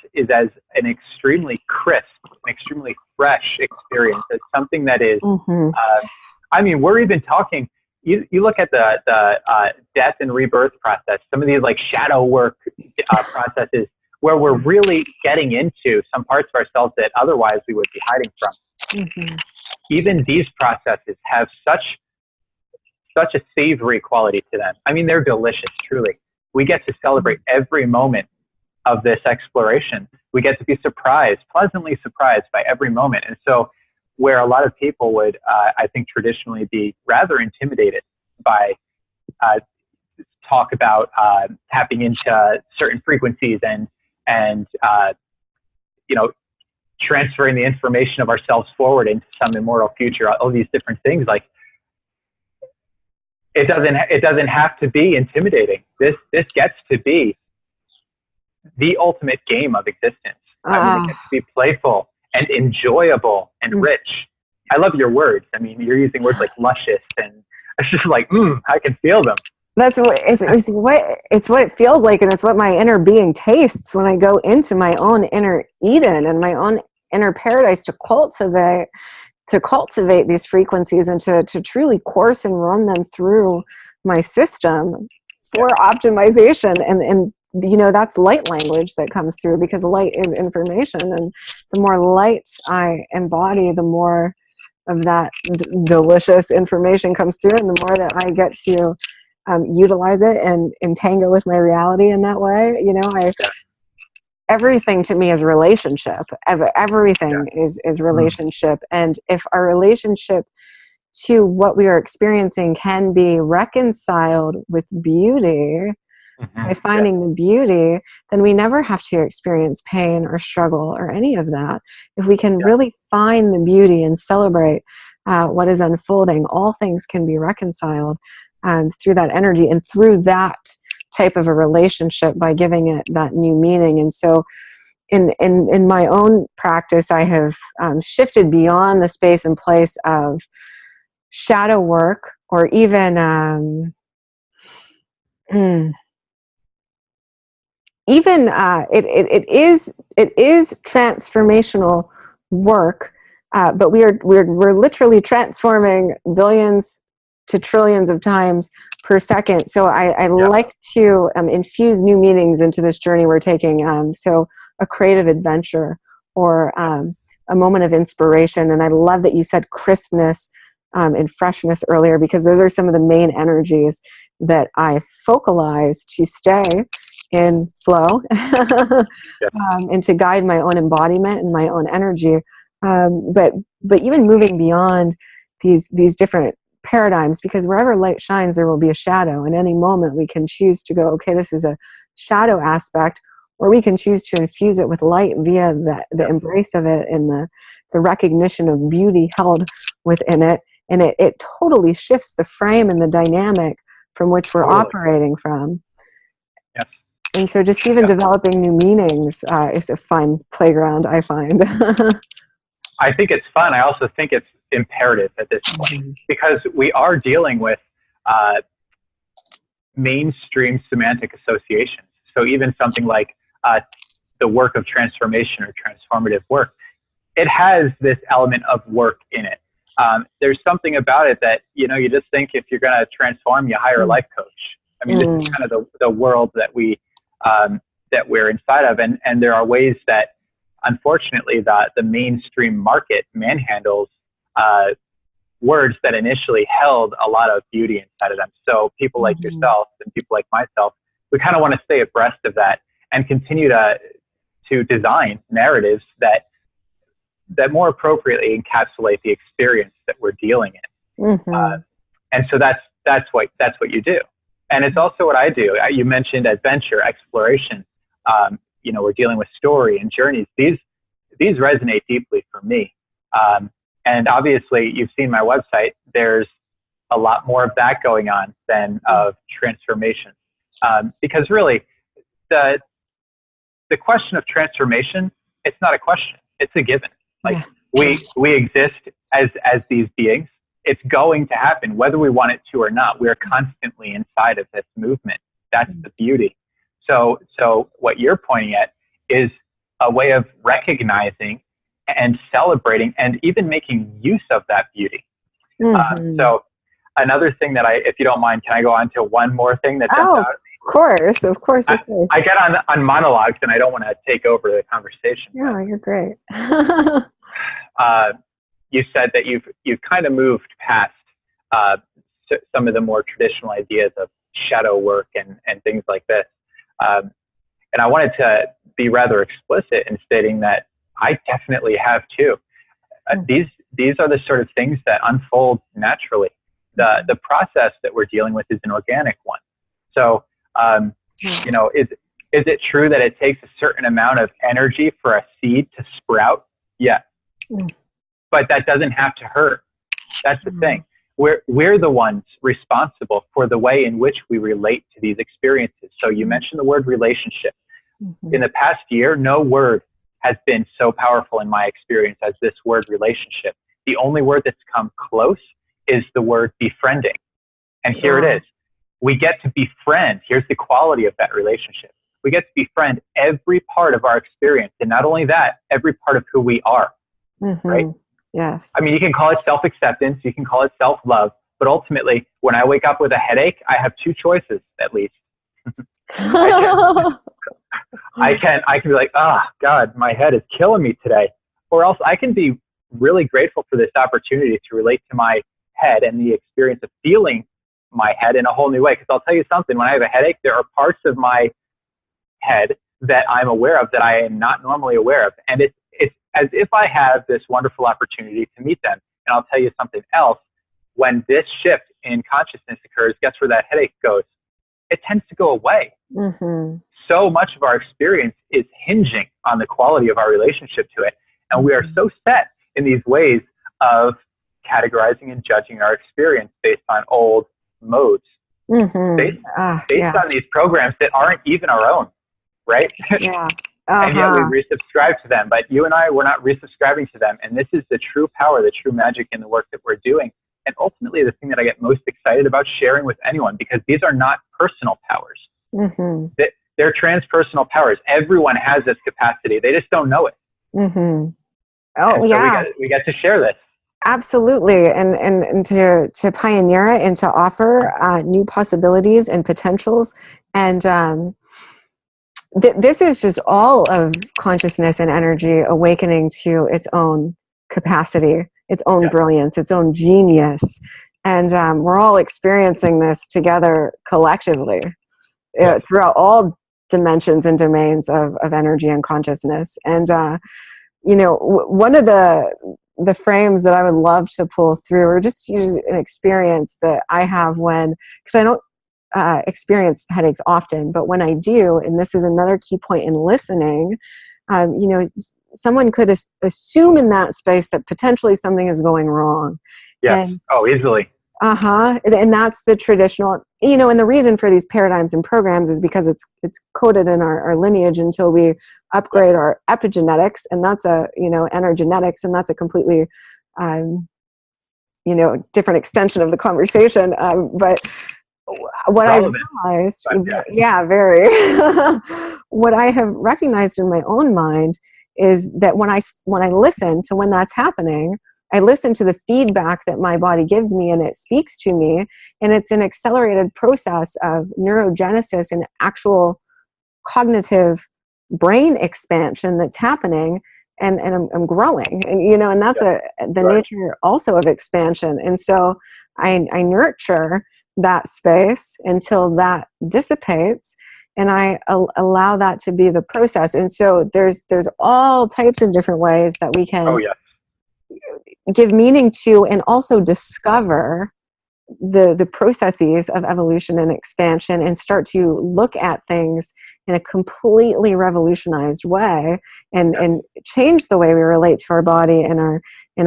an extremely crisp, an extremely fresh experience. As something that is, we're even talking, you look at the death and rebirth process, some of these like shadow work processes, where we're really getting into some parts of ourselves that otherwise we would be hiding from. Even these processes have such a savory quality to them. I mean, they're delicious, truly. We get to celebrate every moment of this exploration. We get to be pleasantly surprised by every moment. And so where a lot of people would, I think, traditionally be rather intimidated by talk about tapping into certain frequencies and transferring the information of ourselves forward into some immortal future, all these different things, like, it doesn't have to be intimidating. This gets to be the ultimate game of existence. I mean, it gets to be playful and enjoyable and rich. I love your words. I mean, you're using words like luscious, and it's just like, I can feel them. That's what it's what it feels like, and it's what my inner being tastes when I go into my own inner Eden and my own inner paradise to cultivate these frequencies and to truly course and run them through my system for optimization. And that's light language that comes through, because light is information, and the more light I embody, the more of that delicious information comes through, and the more that I get to utilize it and entangle with my reality in that way. Everything to me is relationship. Everything is relationship. And if our relationship to what we are experiencing can be reconciled with beauty, by finding the beauty, then we never have to experience pain or struggle or any of that. If we can really find the beauty and celebrate what is unfolding, all things can be reconciled through that energy and through that type of a relationship, by giving it that new meaning. And so in my own practice, I have shifted beyond the space and place of shadow work, or even it is transformational work, but we're literally transforming billions to trillions of times per second. So I like to infuse new meanings into this journey we're taking. So a creative adventure, or a moment of inspiration. And I love that you said crispness and freshness earlier, because those are some of the main energies that I focalize to stay in flow, Yes. and to guide my own embodiment and my own energy. But even moving beyond these different paradigms, because wherever light shines, there will be a shadow. And any moment we can choose to go, okay, this is a shadow aspect, or we can choose to infuse it with light via the embrace of it and the recognition of beauty held within it. And it totally shifts the frame and the dynamic from which we're operating from. Yes. And so just even developing new meanings is a fun playground, I find. I think it's fun. I also think it's imperative at this point, because we are dealing with mainstream semantic associations. So even something like the work of transformation or transformative work, it has this element of work in it. There's something about it that, you just think if you're going to transform, you hire a life coach. I mean, this is kind of the world that we're inside of. And there are ways that, unfortunately, the mainstream market manhandles words that initially held a lot of beauty inside of them. So people like yourself and people like myself, we kind of want to stay abreast of that and continue to design narratives that more appropriately encapsulate the experience that we're dealing in. And so that's what you do. And it's also what I do. You mentioned adventure, exploration. We're dealing with story and journeys. These resonate deeply for me. And obviously, you've seen my website. There's a lot more of that going on than of transformation. Because really, the question of transformation, it's not a question. It's a given. Like we exist as these beings. It's going to happen whether we want it to or not. We're constantly inside of this movement. That's the beauty. So what you're pointing at is a way of recognizing and celebrating and even making use of that beauty. So another thing that if you don't mind, can I go on to one more thing that jumps out? Of course. I get on monologues and I don't want to take over the conversation. Yeah, you're great. You said that you've kind of moved past some of the more traditional ideas of shadow work and things like this. And I wanted to be rather explicit in stating that I definitely have too. These are the sort of things that unfold naturally. The process that we're dealing with is an organic one. So, is it true that it takes a certain amount of energy for a seed to sprout? Yes. But that doesn't have to hurt. That's the thing. We're the ones responsible for the way in which we relate to these experiences. So you mentioned the word relationship. In the past year, no word has been so powerful in my experience as this word relationship. The only word that's come close is the word befriending. And here it is. We get to befriend. Here's the quality of that relationship. We get to befriend every part of our experience. And not only that, every part of who we are. Right? Yes. I mean, you can call it self-acceptance. You can call it self-love. But ultimately, when I wake up with a headache, I have two choices, at least. I can be like, God, my head is killing me today. Or else I can be really grateful for this opportunity to relate to my head and the experience of feeling my head in a whole new way. Because I'll tell you something, when I have a headache, there are parts of my head that I'm aware of that I am not normally aware of. And it's as if I have this wonderful opportunity to meet them. And I'll tell you something else. When this shift in consciousness occurs, guess where that headache goes? It tends to go away. So much of our experience is hinging on the quality of our relationship to it. And we are so set in these ways of categorizing and judging our experience based on old modes, based on these programs that aren't even our own, right? And yet we resubscribe to them. But you and I, we're not resubscribing to them. And this is the true power, the true magic in the work that we're doing. And ultimately, the thing that I get most excited about sharing with anyone, because these are not personal powers. They're transpersonal powers. Everyone has this capacity. They just don't know it. So we get to share this. Absolutely. And to pioneer it and to offer new possibilities and potentials. And this is just all of consciousness and energy awakening to its own capacity, its own brilliance, its own genius. And we're all experiencing this together collectively throughout all dimensions and domains of energy and consciousness. And, you know, one of the frames that I would love to pull through, or just use an experience that I have when, because I don't experience headaches often, but when I do, and this is another key point in listening, you know, someone could assume in that space that potentially something is going wrong. Yes. Easily. And that's the traditional, you know, and the reason for these paradigms and programs is because it's coded in our lineage until we upgrade our epigenetics, and that's you know, energenetics, and that's a completely, you know, different extension of the conversation. But what I've realized, very, what I have recognized in my own mind is that when I listen to when that's happening, I listen to the feedback that my body gives me, and it speaks to me, and it's an accelerated process of neurogenesis and actual cognitive brain expansion that's happening, and I'm growing, and you know, and that's the nature also of expansion. And so I nurture that space until that dissipates, and I allow that to be the process. And so there's all types of different ways that we can give meaning to, and also discover the processes of evolution and expansion, and start to look at things in a completely revolutionized way, and change the way we relate to our body and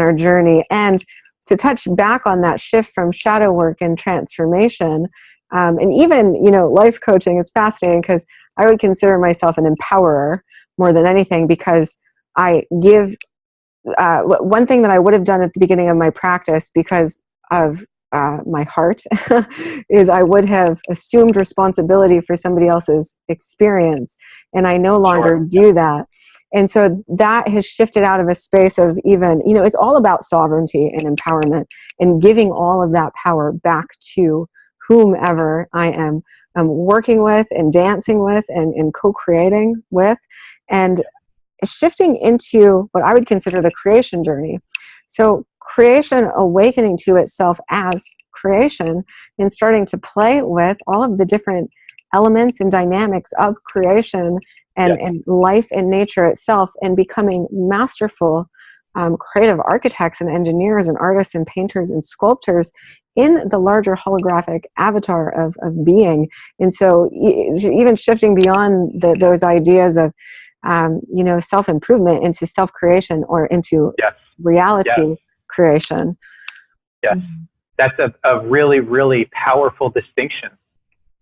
our journey. And to touch back on that shift from shadow work and transformation, and even, you know, life coaching, it's fascinating because I would consider myself an empowerer more than anything, because I give one thing that I would have done at the beginning of my practice, because of my heart, is I would have assumed responsibility for somebody else's experience, and I no longer do that. And so that has shifted out of a space of, even, you know, it's all about sovereignty and empowerment, and giving all of that power back to whomever I am working with, and dancing with, and co-creating with, and shifting into what I would consider the creation journey. So creation awakening to itself as creation, and starting to play with all of the different elements and dynamics of creation, and life and nature itself, and becoming masterful creative architects and engineers and artists and painters and sculptors in the larger holographic avatar of being. And so even shifting beyond those ideas of you know, self-improvement into self-creation, or into reality creation. Yes, that's a really, really powerful distinction.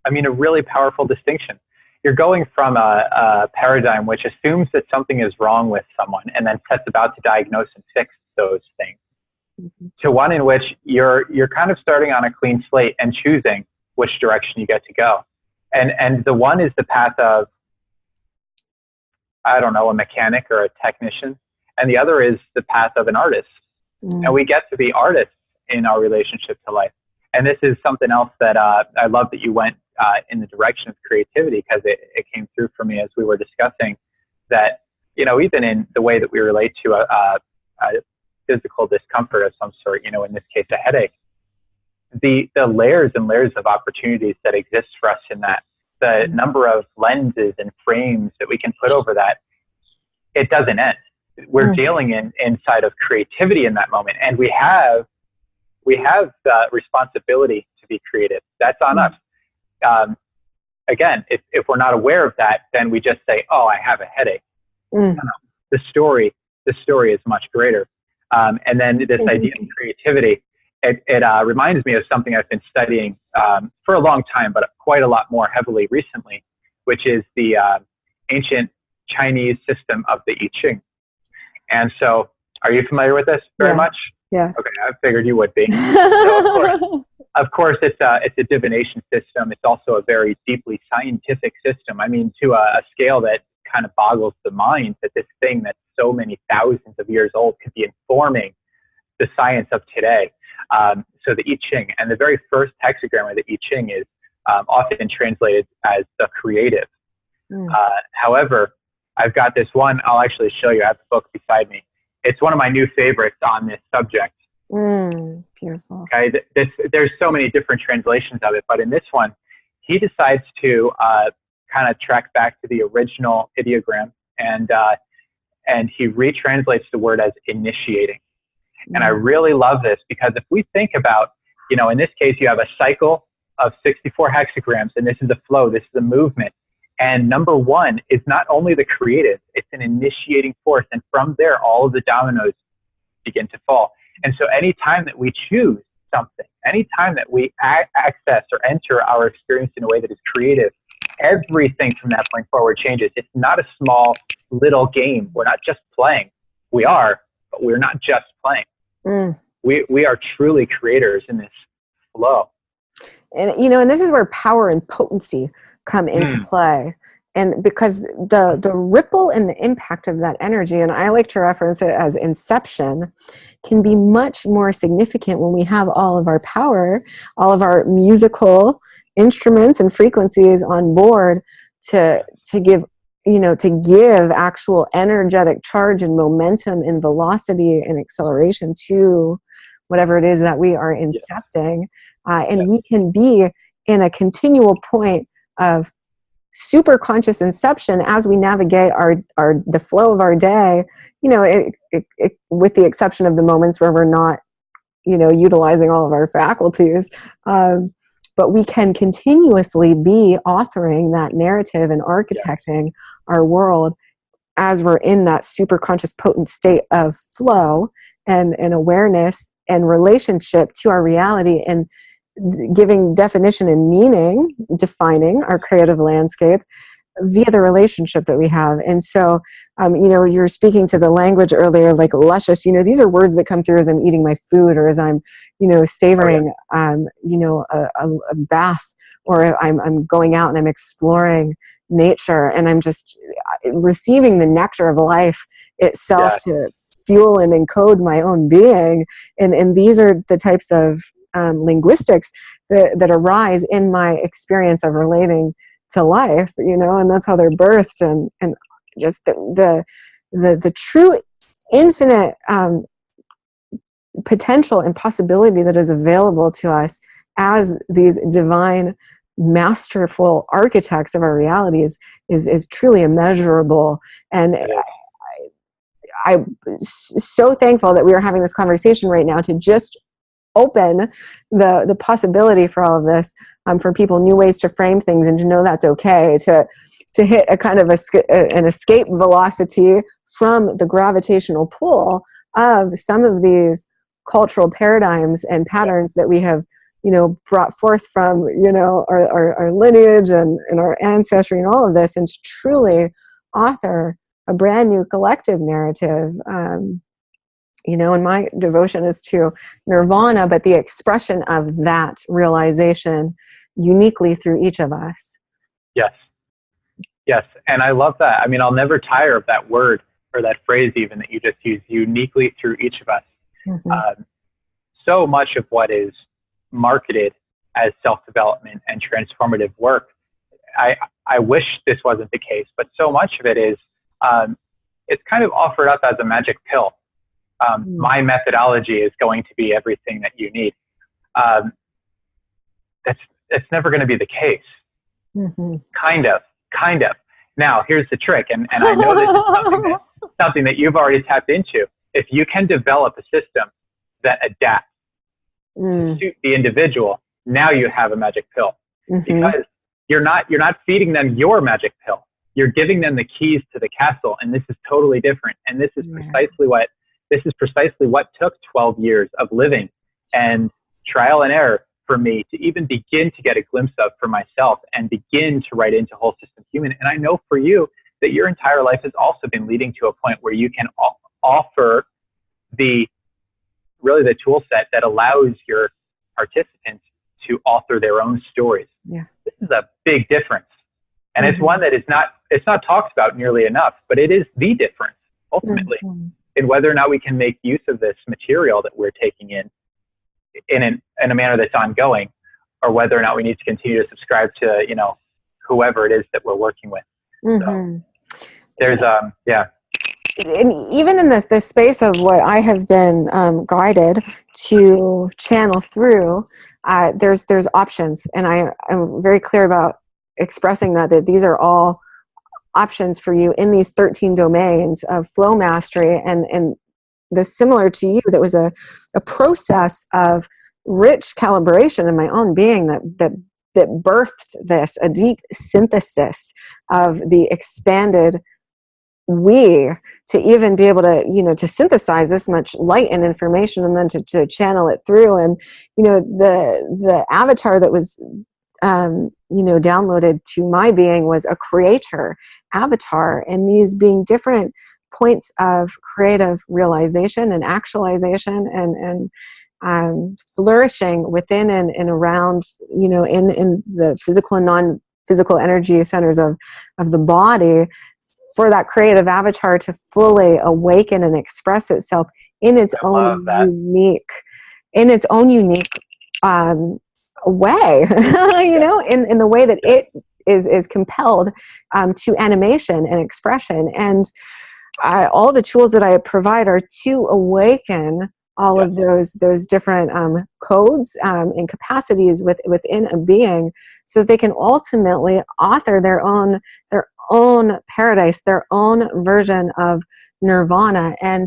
I mean, a really powerful distinction. You're going from a paradigm which assumes that something is wrong with someone, and then sets about to diagnose and fix those things, to one in which you're kind of starting on a clean slate and choosing which direction you get to go. And the one is the path of, I don't know, a mechanic or a technician, and the other is the path of an artist. And we get to be artists in our relationship to life. And this is something else that I love that you went in the direction of creativity, because it came through for me as we were discussing that, you know, even in the way that we relate to a physical discomfort of some sort, you know, in this case, a headache, the layers and layers of opportunities that exist for us in that, the number of lenses and frames that we can put over that, it doesn't end. We're dealing inside of creativity in that moment, and we have the responsibility to be creative. That's on us. Again, if we're not aware of that, then we just say, "Oh, I have a headache." No, the story is much greater. And then this idea of creativity, it reminds me of something I've been studying for a long time, but quite a lot more heavily recently, which is the ancient Chinese system of the I Ching. And so, are you familiar with this very much? Yes. Okay, I figured you would be. So of course, it's a divination system. It's also a very deeply scientific system. I mean, to a scale that kind of boggles the mind, that this thing that's so many thousands of years old could be informing the science of today. So the I Ching, and the very first hexagram of the I Ching is often translated as the creative. However, I've got this one, I'll actually show you. I have the book beside me. It's one of my new favorites on this subject. Beautiful. Okay, there's so many different translations of it, but in this one, he decides to kind of trek back to the original ideogram, and he retranslates the word as initiating. And I really love this, because if we think about, in this case, you have a cycle of 64 hexagrams, and this is a flow, this is a movement. And number one is not only the creative, it's an initiating force. And from there, all of the dominoes begin to fall. And so anytime that we choose something, anytime that we access or enter our experience in a way that is creative, everything from that point forward changes. It's not a small little game. We're not just playing. We are, but we're not just playing. We are truly creators in this flow. And, and this is where power and potency come into play. And because the ripple and the impact of that energy, and I like to reference it as inception, can be much more significant when we have all of our power, all of our musical instruments and frequencies on board to give actual energetic charge and momentum and velocity and acceleration to whatever it is that we are incepting. And we can be in a continual point of super conscious inception as we navigate the flow of our day, with the exception of the moments where we're not, utilizing all of our faculties. But we can continuously be authoring that narrative and architecting our world as we're in that super conscious potent state of flow and awareness and relationship to our reality, and giving definition and meaning, defining our creative landscape via the relationship that we have. And so, you're speaking to the language earlier, like luscious, these are words that come through as I'm eating my food, or as I'm, savoring, a bath, or I'm going out and I'm exploring nature, and I'm just receiving the nectar of life itself to fuel and encode my own being. And these are the types of linguistics that arise in my experience of relating to life, and that's how they're birthed, and just the true infinite potential and possibility that is available to us as these divine, masterful architects of our realities is truly immeasurable. And I'm so thankful that we are having this conversation right now to just open the possibility for all of this, for people, new ways to frame things, and to know that's okay, to hit a kind of an escape velocity from the gravitational pull of some of these cultural paradigms and patterns that we have, brought forth from, our lineage and our ancestry and all of this, and to truly author a brand new collective narrative. And my devotion is to nirvana, but the expression of that realization uniquely through each of us. Yes. And I love that. I mean, I'll never tire of that word, or that phrase even, that you just used, uniquely through each of us. So much of what is marketed as self-development and transformative work, I wish this wasn't the case, but so much of it is, it's kind of offered up as a magic pill. My methodology is going to be everything that you need. That's never going to be the case. Kind of. Now, here's the trick, and I know this is something that you've already tapped into. If you can develop a system that adapts to suit the individual, now you have a magic pill. Because you're not feeding them your magic pill. You're giving them the keys to the castle, and this is totally different. And this is precisely what took 12 years of living and trial and error for me to even begin to get a glimpse of for myself, and begin to write into Whole System Human. And I know for you that your entire life has also been leading to a point where you can offer the tool set that allows your participants to author their own stories. This is a big difference. And it's one that it's not talked about nearly enough, but it is the difference ultimately in whether or not we can make use of this material that we're taking in a manner that's ongoing, or whether or not we need to continue to subscribe to, whoever it is that we're working with. So there's, And even in the space of what I have been guided to channel through, there's options, and I'm very clear about expressing that these are all options for you in these 13 domains of flow mastery. And this, similar to you, that was a process of rich calibration in my own being that birthed this, a deep synthesis of the expanded we, to even be able to, to synthesize this much light and information, and then to channel it through. And, the avatar that was, downloaded to my being was a creator avatar, and these being different points of creative realization and actualization and flourishing within and around, in the physical and non-physical energy centers of the body, for that creative avatar to fully awaken and express itself in its own unique way, in the way that it is compelled to animation and expression. And all the tools that I provide are to awaken all of those different codes and capacities within a being, so that they can ultimately author their own paradise, their own version of nirvana. And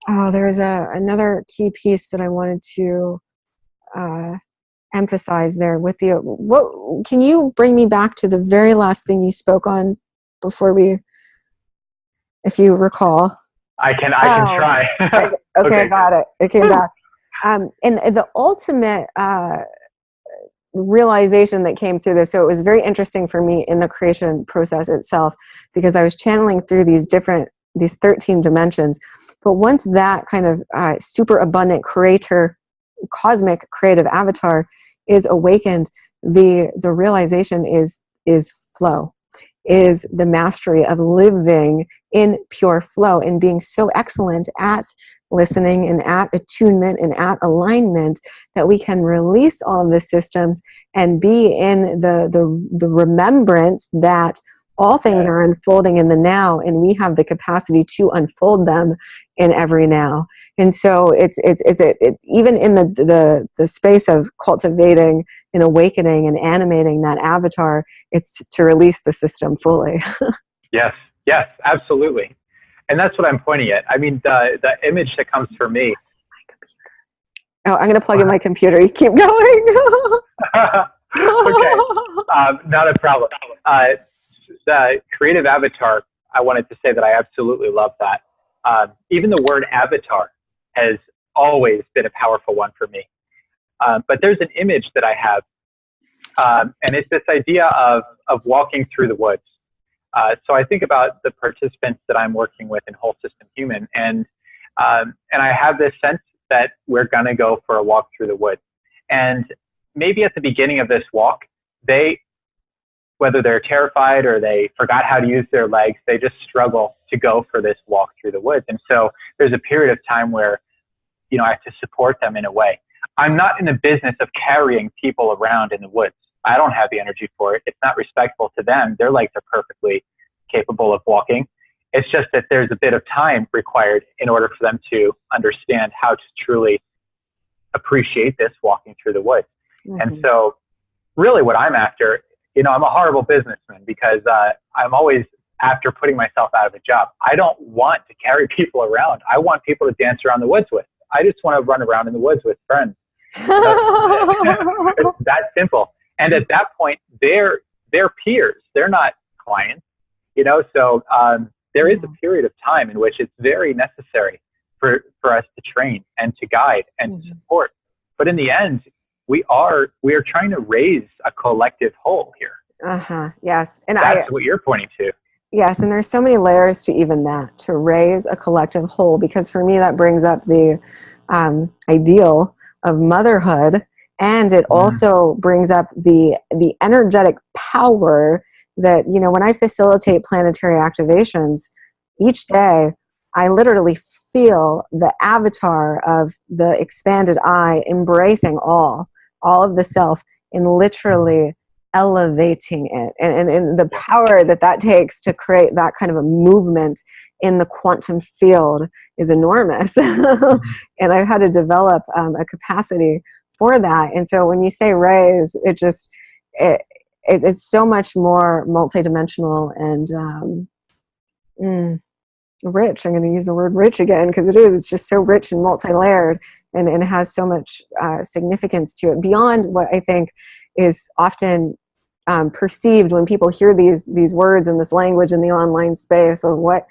there's another key piece that I wanted to emphasize there with what can you bring me back to the very last thing you spoke on before if you recall? I can try. Okay, got it. It came back. And the ultimate realization that came through this, so it was very interesting for me in the creation process itself, because I was channeling through these 13 dimensions. But once that kind of super abundant creator, cosmic creative avatar is awakened, the realization is flow, is the mastery of living in pure flow and being so excellent at listening and at attunement and at alignment that we can release all of the systems and be in the remembrance that all things are unfolding in the now, and we have the capacity to unfold them in every now. And so it's even in the space of cultivating and awakening and animating that avatar, it's to release the system fully. Yes, absolutely. And that's what I'm pointing at. I mean, the image that comes for me. Oh, I'm going to plug in my computer. You keep going. Okay, not a problem. The creative avatar, I wanted to say that I absolutely love that. Even the word avatar has always been a powerful one for me. But there's an image that I have, and it's this idea of walking through the woods. So I think about the participants that I'm working with in Whole System Human, and I have this sense that we're going to go for a walk through the woods. And maybe at the beginning of this walk, whether they're terrified or they forgot how to use their legs, they just struggle to go for this walk through the woods. And so there's a period of time where, I have to support them in a way. I'm not in the business of carrying people around in the woods. I don't have the energy for it. It's not respectful to them. Their legs are perfectly capable of walking. It's just that there's a bit of time required in order for them to understand how to truly appreciate this walking through the woods. Mm-hmm. And so really what I'm after, I'm a horrible businessman because I'm always after putting myself out of a job. I don't want to carry people around. I want people to dance around the woods with. I just want to run around in the woods with friends. It's that simple. And at that point, they're peers. They're not clients, So there is a period of time in which it's very necessary for us to train and to guide and to support. But in the end, we are trying to raise a collective whole here. Yes, and that's what you're pointing to. Yes, and there's so many layers to even that, to raise a collective whole. Because for me, that brings up the ideal of motherhood. And it also brings up the energetic power that, when I facilitate planetary activations, each day, I literally feel the avatar of the expanded I embracing all of the self and literally elevating it. And the power that takes to create that kind of a movement in the quantum field is enormous. And I've had to develop a capacity for that. And so when you say raise, it's so much more multidimensional and rich. I'm going to use the word rich again because it is. It's just so rich and multi-layered, and it has so much significance to it beyond what I think is often perceived when people hear these words and this language in the online space of what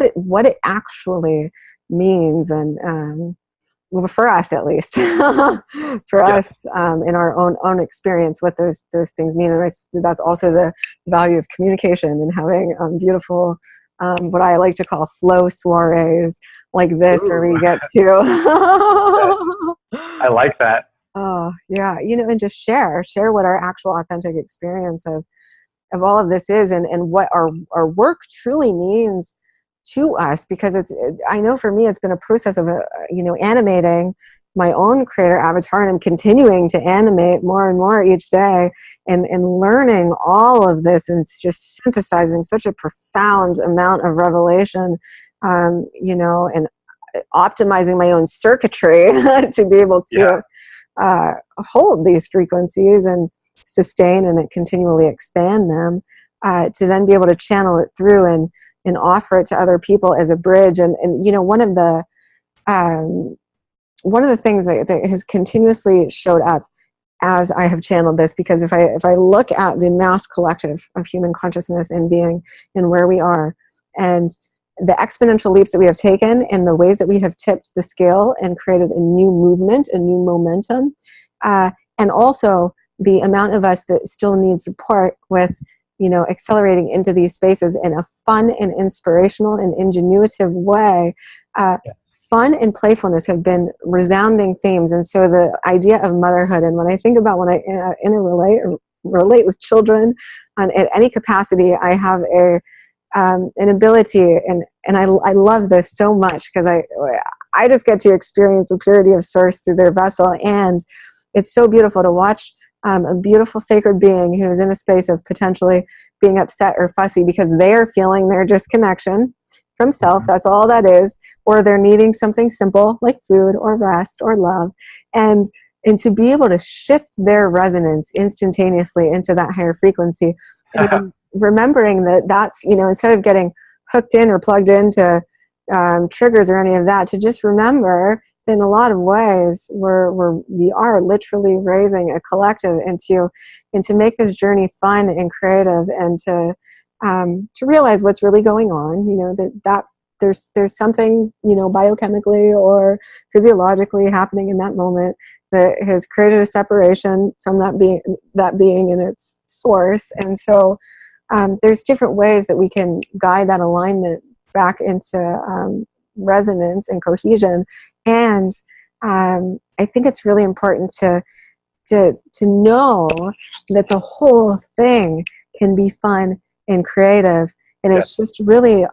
it actually means. And well, for us at least, for us in our own experience, what those things mean. And that's also the value of communication and having beautiful, what I like to call flow soirees like this. Ooh. Where we get to. I like that. Oh yeah, and just share what our actual authentic experience of all of this is, and what our work truly means to us, because I know for me it's been a process of animating my own creator avatar, and I'm continuing to animate more and more each day, and learning all of this, and it's just synthesizing such a profound amount of revelation, and optimizing my own circuitry to be able to hold these frequencies and sustain and continually expand them, to then be able to channel it through and offer it to other people as a bridge. And one of the things that has continuously showed up as I have channeled this, because if I look at the mass collective of human consciousness and being and where we are, and the exponential leaps that we have taken, and the ways that we have tipped the scale and created a new movement, a new momentum, and also the amount of us that still need support with accelerating into these spaces in a fun and inspirational and ingenuitive way. Fun and playfulness have been resounding themes. And so the idea of motherhood, and when I think about when I relate with children at any capacity, I have an ability, and I love this so much, because I just get to experience the purity of source through their vessel. And it's so beautiful to watch a beautiful sacred being who is in a space of potentially being upset or fussy because they are feeling their disconnection from self. That's all that is. Or they're needing something simple like food or rest or love. And to be able to shift their resonance instantaneously into that higher frequency. And remembering that's, instead of getting hooked in or plugged into triggers or any of that, to just remember in a lot of ways we are literally raising a collective, and to make this journey fun and creative, and to realize what's really going on, that there's something, biochemically or physiologically happening in that moment that has created a separation from that being and its source. And so there's different ways that we can guide that alignment back into resonance and cohesion. And I think it's really important to know that the whole thing can be fun and creative. And it's just really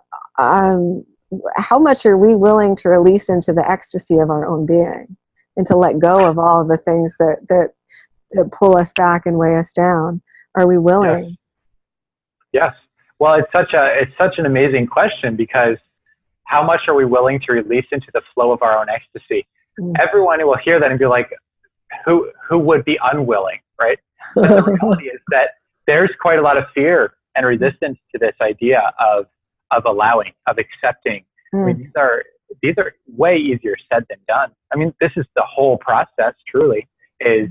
how much are we willing to release into the ecstasy of our own being, and to let go of all the things that pull us back and weigh us down? Are we willing? Yes. Well, it's such an amazing question, because how much are we willing to release into the flow of our own ecstasy? Everyone will hear that and be like, who would be unwilling, right? But the reality is that there's quite a lot of fear and resistance to this idea of allowing, of accepting. I mean, these are way easier said than done. I mean, this is the whole process, truly, is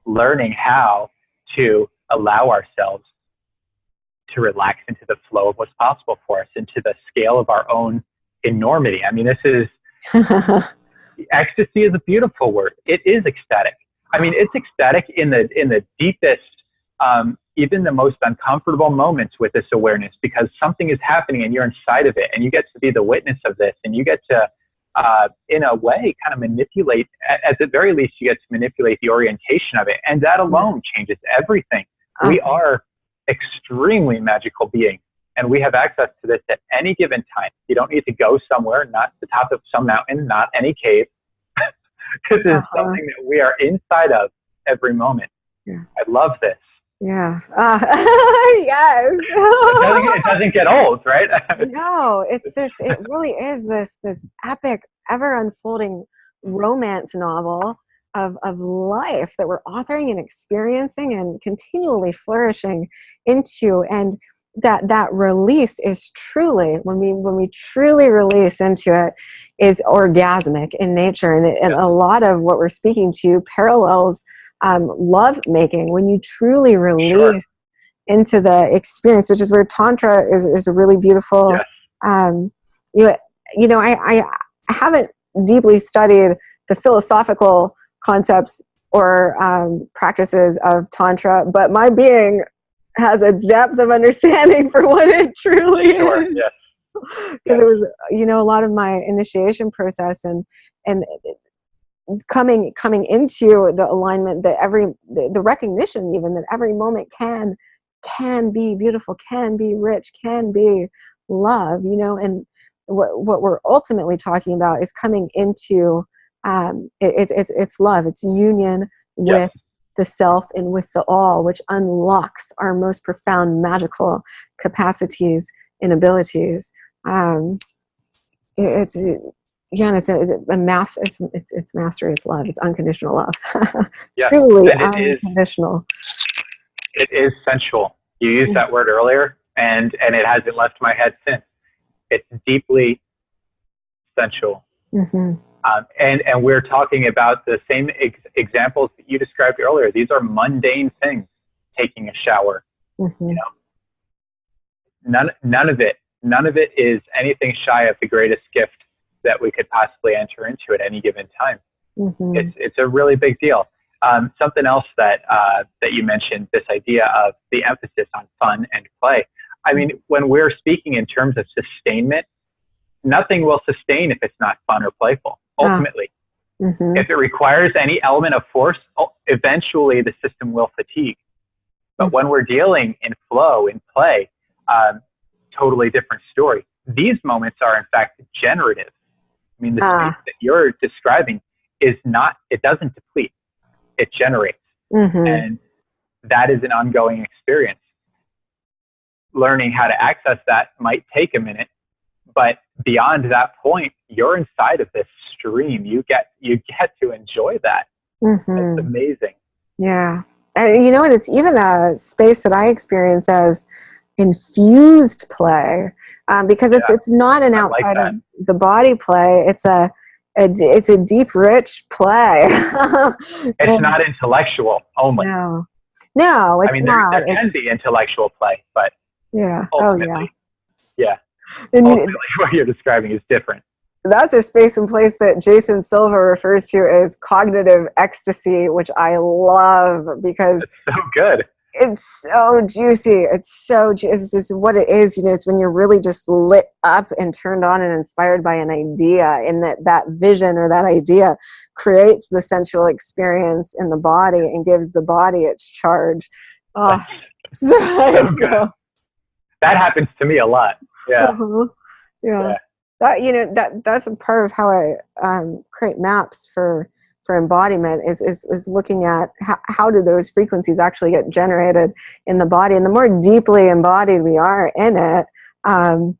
learning how to allow ourselves to relax into the flow of what's possible for us, into the scale of our own enormity. I mean, this is ecstasy is a beautiful word. It is ecstatic. I mean, it's ecstatic in the deepest, even the most uncomfortable moments with this awareness, because something is happening and you're inside of it, and you get to be the witness of this, and you get to, in a way, kind of manipulate, at the very least, you get to manipulate the orientation of it. And that alone changes everything. We are extremely magical beings, and we have access to this at any given time. You don't need to go somewhere, not the top of some mountain, not any cave. This is something that we are inside of every moment. I love this. Yeah. Yes. It doesn't get old, right? No, it really is this epic, ever unfolding romance novel of life that we're authoring and experiencing and continually flourishing into. And that release is truly, when we truly release into it, is orgasmic in nature. And a lot of what we're speaking to parallels love making, when you truly release into the experience, which is where Tantra is a really beautiful, I haven't deeply studied the philosophical concepts or practices of Tantra, but my being has a depth of understanding for what it truly is. Because it was, a lot of my initiation process and coming into the alignment that the recognition even that every moment can be beautiful, can be rich, can be love, and what we're ultimately talking about is coming into it's love, it's union with the self and with the all, which unlocks our most profound magical capacities and abilities. It's a master. It's mastery. It's love. It's unconditional love. Truly unconditional. It is sensual. You used that word earlier, and it hasn't left my head since. It's deeply sensual. Mm-hmm. And we're talking about the same examples that you described earlier. These are mundane things. Taking a shower, mm-hmm. None of it is anything shy of the greatest gift that we could possibly enter into at any given time. Mm-hmm. It's a really big deal. Something else that you mentioned, this idea of the emphasis on fun and play. I mean, when we're speaking in terms of sustainment, nothing will sustain if it's not fun or playful. Ultimately, mm-hmm. if it requires any element of force, eventually the system will fatigue. But when we're dealing in flow, in play, totally different story. These moments are in fact generative. I mean, the space that you're describing is not, it doesn't deplete, it generates. Mm-hmm. And that is an ongoing experience. Learning how to access that might take a minute, but beyond that point, you're inside of this stream. You get to enjoy that. Mm-hmm. It's amazing. Yeah. And it's even a space that I experience as infused play, because it's not an outside of the body play. It's a deep, rich play. It's not intellectual only. No, it's not. There can be intellectual play, but ultimately, ultimately what you're describing is different. That's a space and place that Jason Silva refers to as cognitive ecstasy, which I love because it's so good. It's so juicy. It's just what it is. It's when you're really just lit up and turned on and inspired by an idea, and that vision or that idea creates the sensual experience in the body and gives the body its charge. Oh, so good. That happens to me a lot. Yeah. Uh-huh. Yeah. That's a part of how I create maps for embodiment is looking at how do those frequencies actually get generated in the body. And the more deeply embodied we are in it, the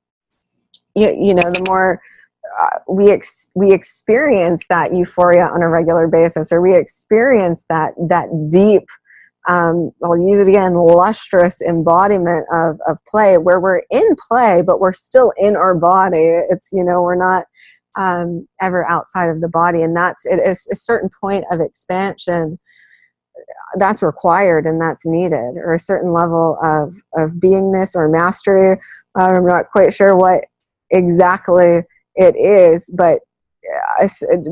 more we experience that euphoria on a regular basis, or we experience that deep, I'll use it again, lustrous embodiment of play, where we're in play, but we're still in our body. It's, we're not ever outside of the body. And that's it is a certain point of expansion that's required and that's needed, or a certain level of beingness or mastery. I'm not quite sure what exactly it is, but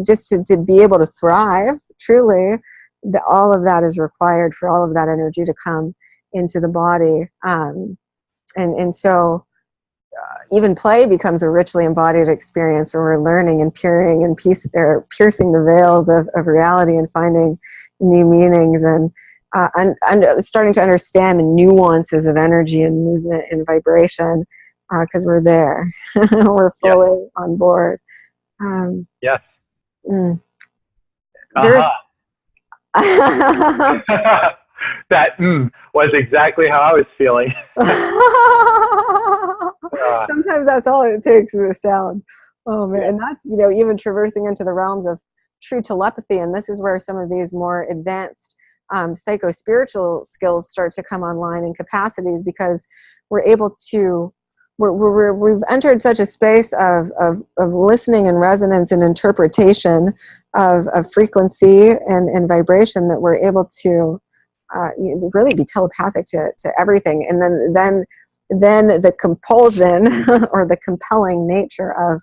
just to be able to thrive truly, all of that is required for all of that energy to come into the body. And so even play becomes a richly embodied experience where we're learning and peering and piercing the veils of reality and finding new meanings and starting to understand the nuances of energy and movement and vibration, because we're there. We're fully on board. Yes. There's that was exactly how I was feeling. Sometimes that's all it takes is a sound. Oh man, and that's even traversing into the realms of true telepathy. And this is where some of these more advanced psycho-spiritual skills start to come online in capacities, because we're able to, we've entered such a space of listening and resonance and interpretation of frequency and vibration, that we're able to really be telepathic to everything. And then the compulsion or the compelling nature of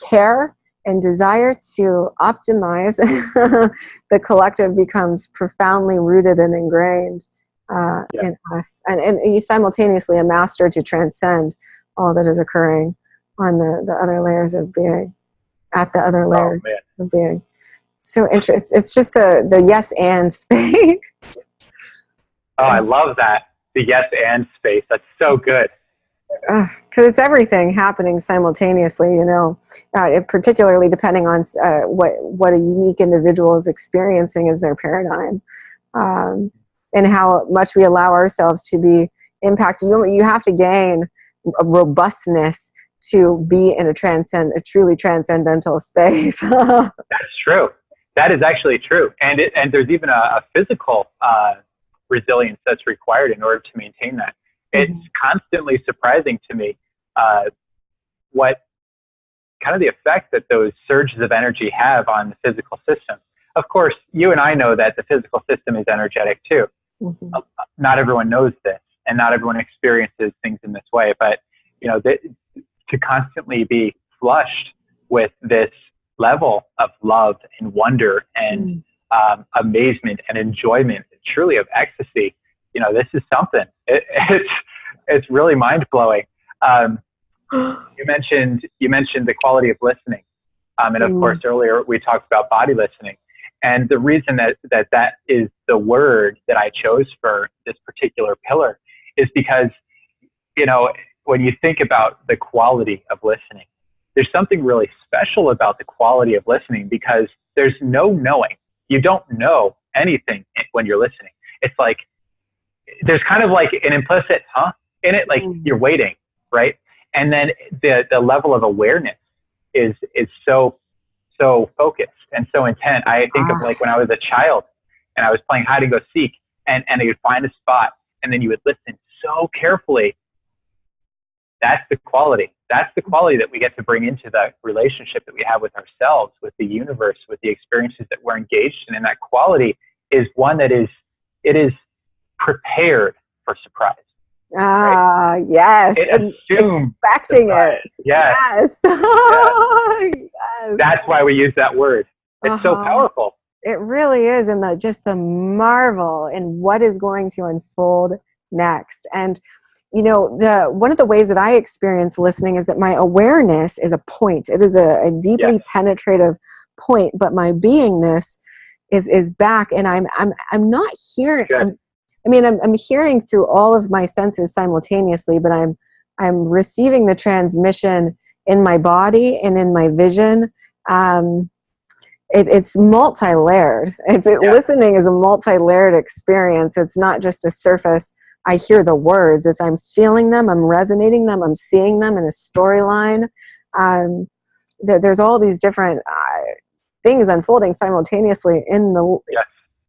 care and desire to optimize the collective becomes profoundly rooted and ingrained in us. And you simultaneously a master to transcend all that is occurring on the other layers of being, at the other layers of being. So interesting. It's just the yes and space. Oh, I love that. The yes and space. That's so good. Because it's everything happening simultaneously, you know, particularly depending on what a unique individual is experiencing as their paradigm, and how much we allow ourselves to be impacted. You have to gain a robustness to be in a truly transcendental space. That's true. That is actually true. And there's even a physical resilience that's required in order to maintain that. It's constantly surprising to me what kind of the effect that those surges of energy have on the physical system. Of course, you and I know that the physical system is energetic too. Not everyone knows this, and not everyone experiences things in this way. But you know, to constantly be flushed with this level of love and wonder and amazement and enjoyment, and truly of ecstasy, you know, this is something. It's really mind blowing. You mentioned the quality of listening, and of course earlier we talked about body listening. And the reason that is the word that I chose for this particular pillar is because, you know, when you think about the quality of listening, there's something really special about the quality of listening, because there's no knowing. You don't know anything when you're listening. It's like, there's kind of like an implicit in it, like you're waiting, right? And then the level of awareness is so focused and so intent. I think of like when I was a child and I was playing hide and go seek, and you'd find a spot and then you would listen so carefully. That's the quality. That's the quality that we get to bring into the relationship that we have with ourselves, with the universe, with the experiences that we're engaged in. And that quality is one that is prepared for surprise. Right? Yes. It assumes expecting surprise. it. Yes. Yes. That's why we use that word. It's so powerful. It really is. And just the marvel in what is going to unfold next. And you know, one of the ways that I experience listening is that my awareness is a point. It is a deeply penetrative point, but my beingness is back, and I'm not hearing. I'm hearing through all of my senses simultaneously, but I'm receiving the transmission in my body and in my vision. It's multi-layered. Listening is a multi-layered experience. It's not just a surface. I hear the words. I'm feeling them. I'm resonating them. I'm seeing them in a storyline. There's all these different things unfolding simultaneously in the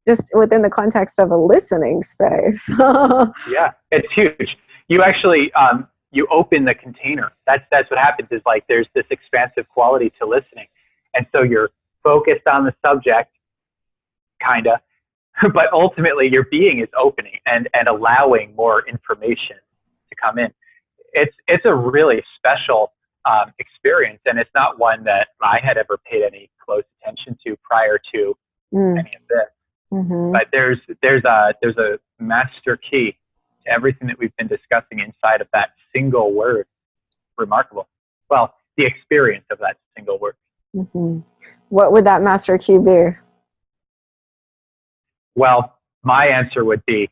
just within the context of a listening space. Yeah, it's huge. You actually you open the container. That's what happens. Is like there's this expansive quality to listening, and so you're focused on the subject, kinda. But ultimately, your being is opening and allowing more information to come in. It's a really special experience, and it's not one that I had ever paid any close attention to prior to any of this. But there's a master key to everything that we've been discussing inside of that single word. Remarkable. Well, the experience of that single word. What would that master key be? Well, my answer would be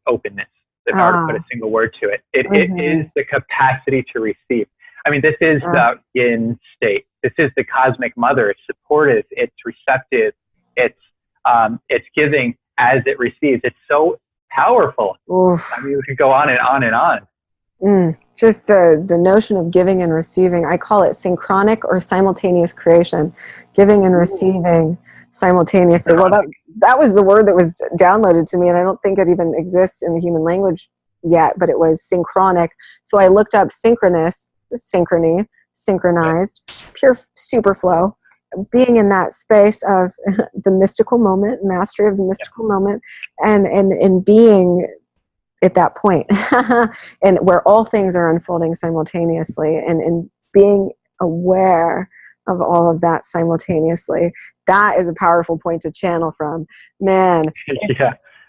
openness. If I were to put a single word to it, it is the capacity to receive. I mean, this is the yin state. This is the cosmic mother. It's supportive. It's receptive. It's giving as it receives. It's so powerful. I mean, we could go on and on and on. Just the notion of giving and receiving. I call it synchronic or simultaneous creation, giving and receiving simultaneously. Well, that was the word that was downloaded to me, and I don't think it even exists in the human language yet, but it was synchronic. So I looked up synchronous, synchrony, synchronized, pure super flow, being in that space of the mystical moment, mastery of the mystical moment, and being at that point and where all things are unfolding simultaneously, and being aware of all of that simultaneously. That is a powerful point to channel from, man.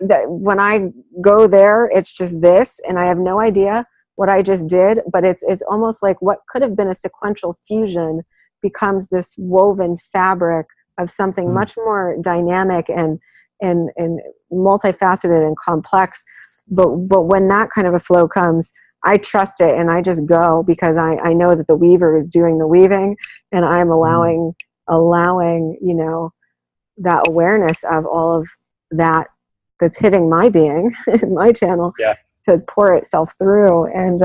That when I go there, it's just this, and I have no idea what I just did, but it's almost like what could have been a sequential fusion becomes this woven fabric of something much more dynamic and multifaceted and complex. But when that kind of a flow comes, I trust it, and I just go, because I know that the weaver is doing the weaving, and I'm allowing, you know, that awareness of all of that that's hitting my being in my channel to pour itself through. And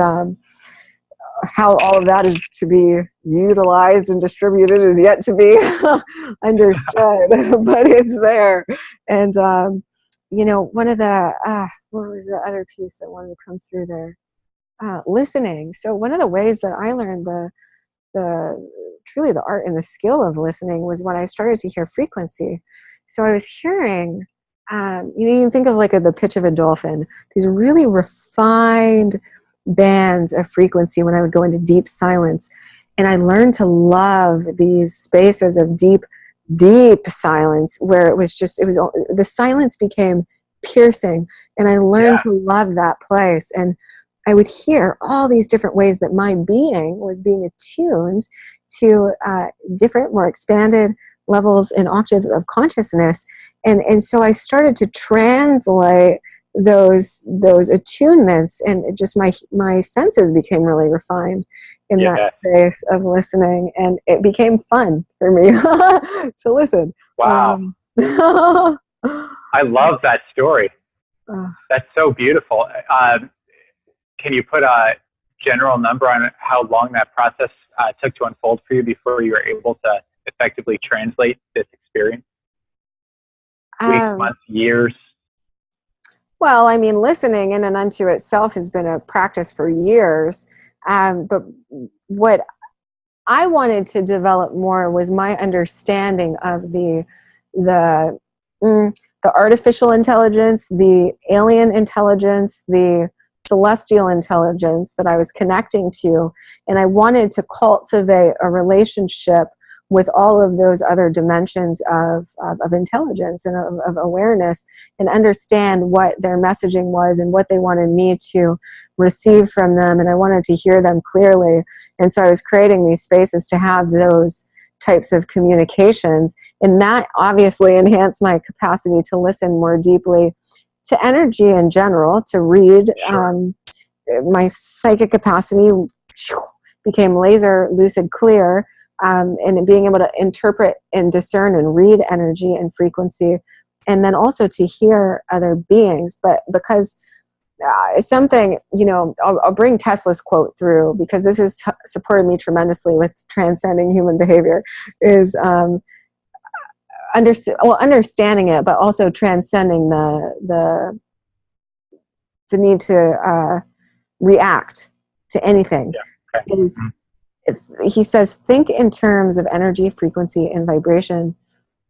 how all of that is to be utilized and distributed is yet to be understood, but it's there. And you know, one of the what was the other piece that wanted to come through there? Listening. So one of the ways that I learned the truly the art and the skill of listening was when I started to hear frequency. So I was hearing, you know, you can think of like the pitch of a dolphin, these really refined bands of frequency when I would go into deep silence. And I learned to love these spaces of deep silence, where it was the silence became piercing, and I learned to love that place. And I would hear all these different ways that my being was being attuned to different, more expanded levels and octaves of consciousness. And so I started to translate those attunements, and it just my senses became really refined in that space of listening, and it became fun for me to listen. Wow. I love that story. That's so beautiful. Can you put a general number on how long that process took to unfold for you before you were able to effectively translate this experience? Weeks, months, years? Well, I mean, listening in and unto itself has been a practice for years. But what I wanted to develop more was my understanding of the artificial intelligence, the alien intelligence, the celestial intelligence that I was connecting to. And I wanted to cultivate a relationship with all of those other dimensions of intelligence and of awareness, and understand what their messaging was and what they wanted me to receive from them. And I wanted to hear them clearly. And so I was creating these spaces to have those types of communications. And that obviously enhanced my capacity to listen more deeply to energy in general, to read. My psychic capacity became laser lucid clear. And being able to interpret and discern and read energy and frequency, and then also to hear other beings. But because something, you know, I'll bring Tesla's quote through, because this has supported me tremendously with transcending human behavior, is understanding it, but also transcending the need to react to anything. He says, think in terms of energy, frequency, and vibration,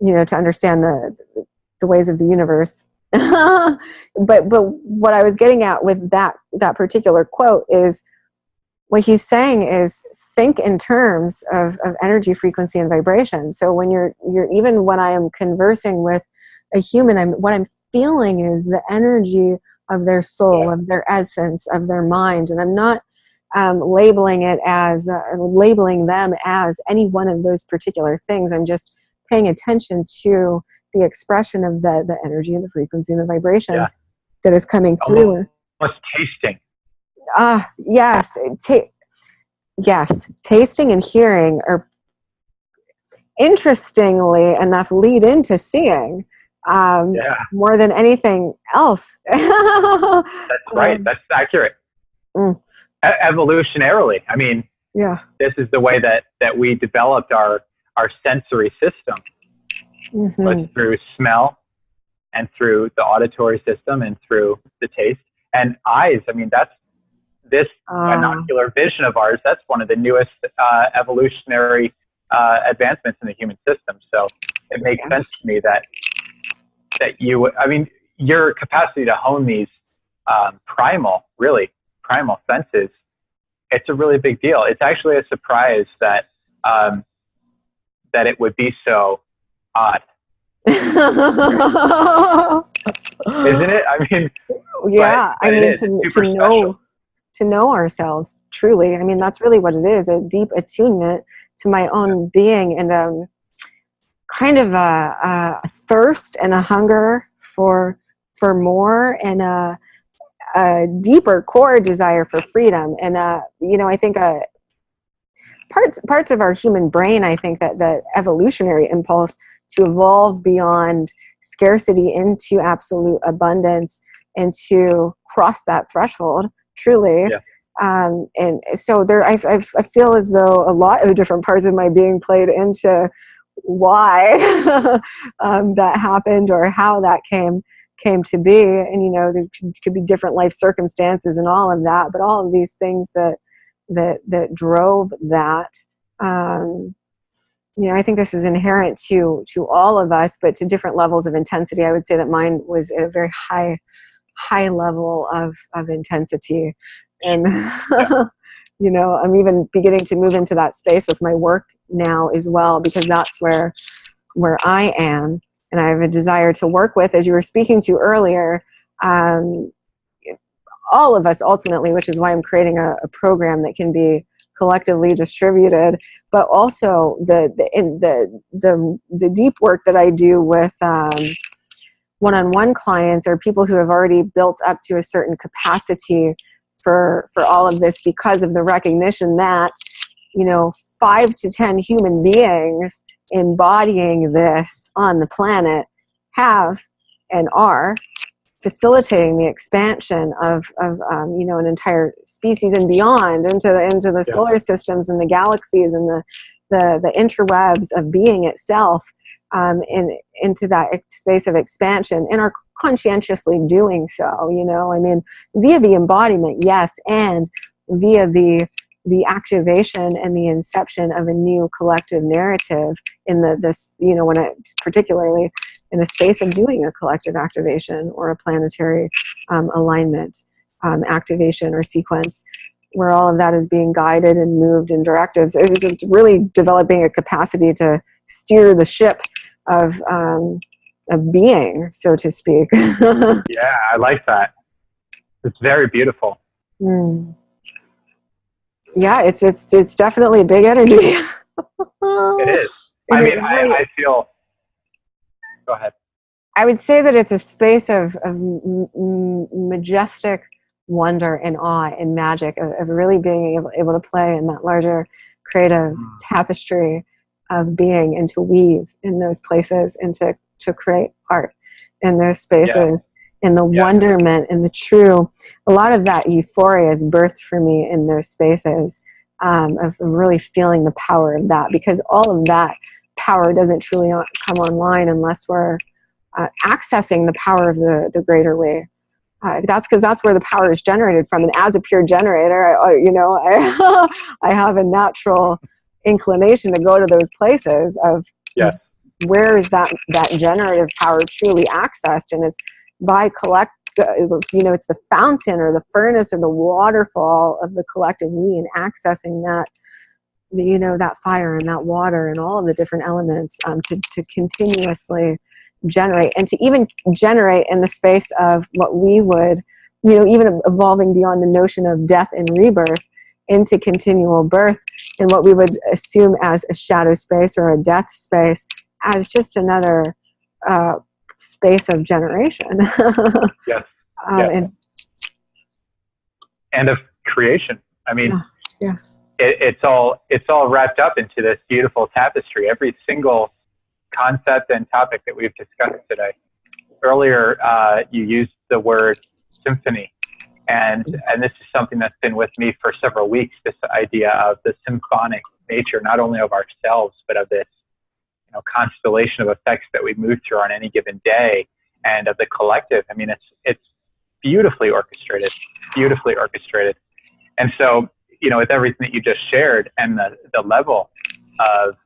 you know, to understand the ways of the universe. but what I was getting at with that particular quote is, what he's saying is, think in terms of energy, frequency, and vibration. So when you're even when I am conversing with a human, what I'm feeling is the energy of their soul, of their essence, of their mind, and I'm not labeling them as any one of those particular things. I'm just paying attention to the expression of the energy and the frequency and the vibration that is coming through. Almost tasting. Yes. Yes. Tasting and hearing are, interestingly enough, lead into seeing more than anything else. That's right. That's accurate. evolutionarily. I mean, Yeah. this is the way that we developed our sensory system, was through smell and through the auditory system and through the taste and eyes. I mean, that's this binocular vision of ours. That's one of the newest evolutionary advancements in the human system. So it makes sense to me that you, I mean, your capacity to hone these primal senses, it's a really big deal. It's actually a surprise that that it would be so odd. Isn't it? I mean, yeah, but I mean, to know ourselves truly. I mean, that's really what it is, a deep attunement to my own being, and kind of a thirst and a hunger for more, and a deeper core desire for freedom. And you know, I think parts of our human brain, I think that evolutionary impulse to evolve beyond scarcity into absolute abundance and to cross that threshold truly. And so there, I feel as though a lot of different parts of my being played into why that happened, or how that came to be. And you know, there could be different life circumstances and all of that, but all of these things that drove that, you know, I think this is inherent to all of us, but to different levels of intensity. I would say that mine was at a very high level of intensity. And you know, I'm even beginning to move into that space with my work now as well, because that's where I am, and I have a desire to work with, as you were speaking to earlier, all of us ultimately, which is why I'm creating a program that can be collectively distributed, but also the deep work that I do with one-on-one clients, are people who have already built up to a certain capacity for all of this, because of the recognition that, you know, 5 to 10 human beings embodying this on the planet have and are facilitating the expansion of you know, an entire species and beyond into the solar systems and the galaxies and the interwebs of being itself, into that space of expansion, and are conscientiously doing so. You know, I mean, via the embodiment, yes, and via the activation and the inception of a new collective narrative in this, you know, when it particularly in the space of doing a collective activation or a planetary alignment activation or sequence, where all of that is being guided and moved in directives. It's really developing a capacity to steer the ship of being, so to speak. Yeah, I like that. It's very beautiful. Yeah, it's definitely a big energy. It is. I mean, I feel. Go ahead. I would say that it's a space of majestic wonder and awe and magic, of really being able to play in that larger creative tapestry of being, and to weave in those places, and to create art in those spaces. And the wonderment and the true, a lot of that euphoria is birthed for me in those spaces, of really feeling the power of that, because all of that power doesn't truly come online unless we're accessing the power of the greater way. That's because that's where the power is generated from. And as a pure generator, I have a natural inclination to go to those places of where is that generative power truly accessed, and it's by it's the fountain or the furnace or the waterfall of the collective me, and accessing that, you know, that fire and that water and all of the different elements, to continuously generate, and to even generate in the space of what we would, you know, even evolving beyond the notion of death and rebirth into continual birth, in what we would assume as a shadow space or a death space, as just another space of generation. And of creation. I mean, it's all wrapped up into this beautiful tapestry. Every single concept and topic that we've discussed today. Earlier, you used the word symphony, And this is something that's been with me for several weeks, this idea of the symphonic nature, not only of ourselves, but of this, constellation of effects that we move through on any given day, and of the collective. I mean, it's beautifully orchestrated, beautifully orchestrated. And so, with everything that you just shared, and the level of,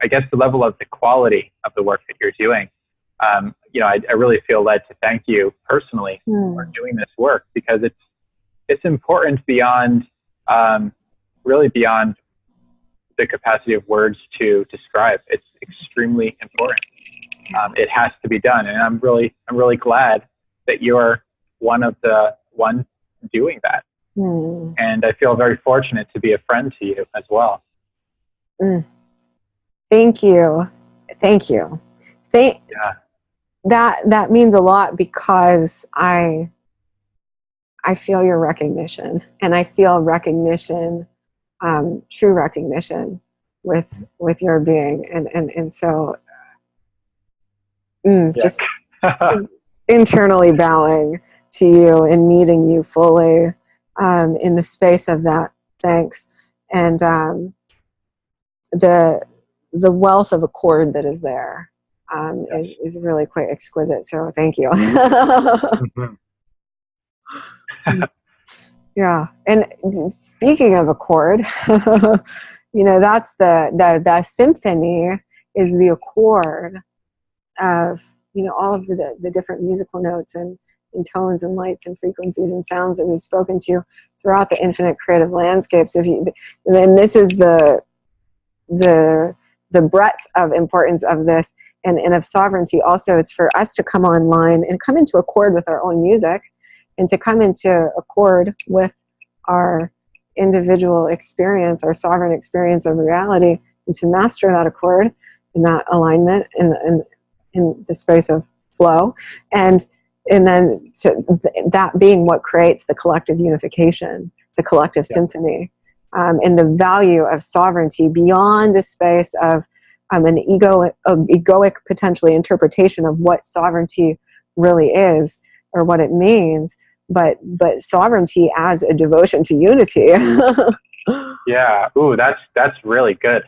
I guess the level of the quality of the work that you're doing, I really feel led to thank you personally for doing this work, because it's important beyond, really beyond the capacity of words to describe. It's extremely important. It has to be done, and I'm really glad that you're one of the ones doing that. And I feel very fortunate to be a friend to you as well. Thank you. That means a lot, because I feel your recognition, and I feel recognition, true recognition with your being, and so just internally bowing to you and meeting you fully in the space of that. Thanks. And the wealth of accord that is there is really quite exquisite. So thank you. Yeah. And speaking of accord, that's the symphony is the accord of, all of the different musical notes and tones and lights and frequencies and sounds that we've spoken to throughout the infinite creative landscape. So then this is the breadth of importance of this, and of sovereignty. Also, it's for us to come online and come into accord with our own music, and to come into accord with our individual experience, our sovereign experience of reality, and to master that accord and that alignment in the space of flow, and then that being what creates the collective unification, the collective symphony, and the value of sovereignty beyond a space of an egoic potentially interpretation of what sovereignty really is or what it means, but sovereignty as a devotion to unity. Yeah. Ooh, that's really good.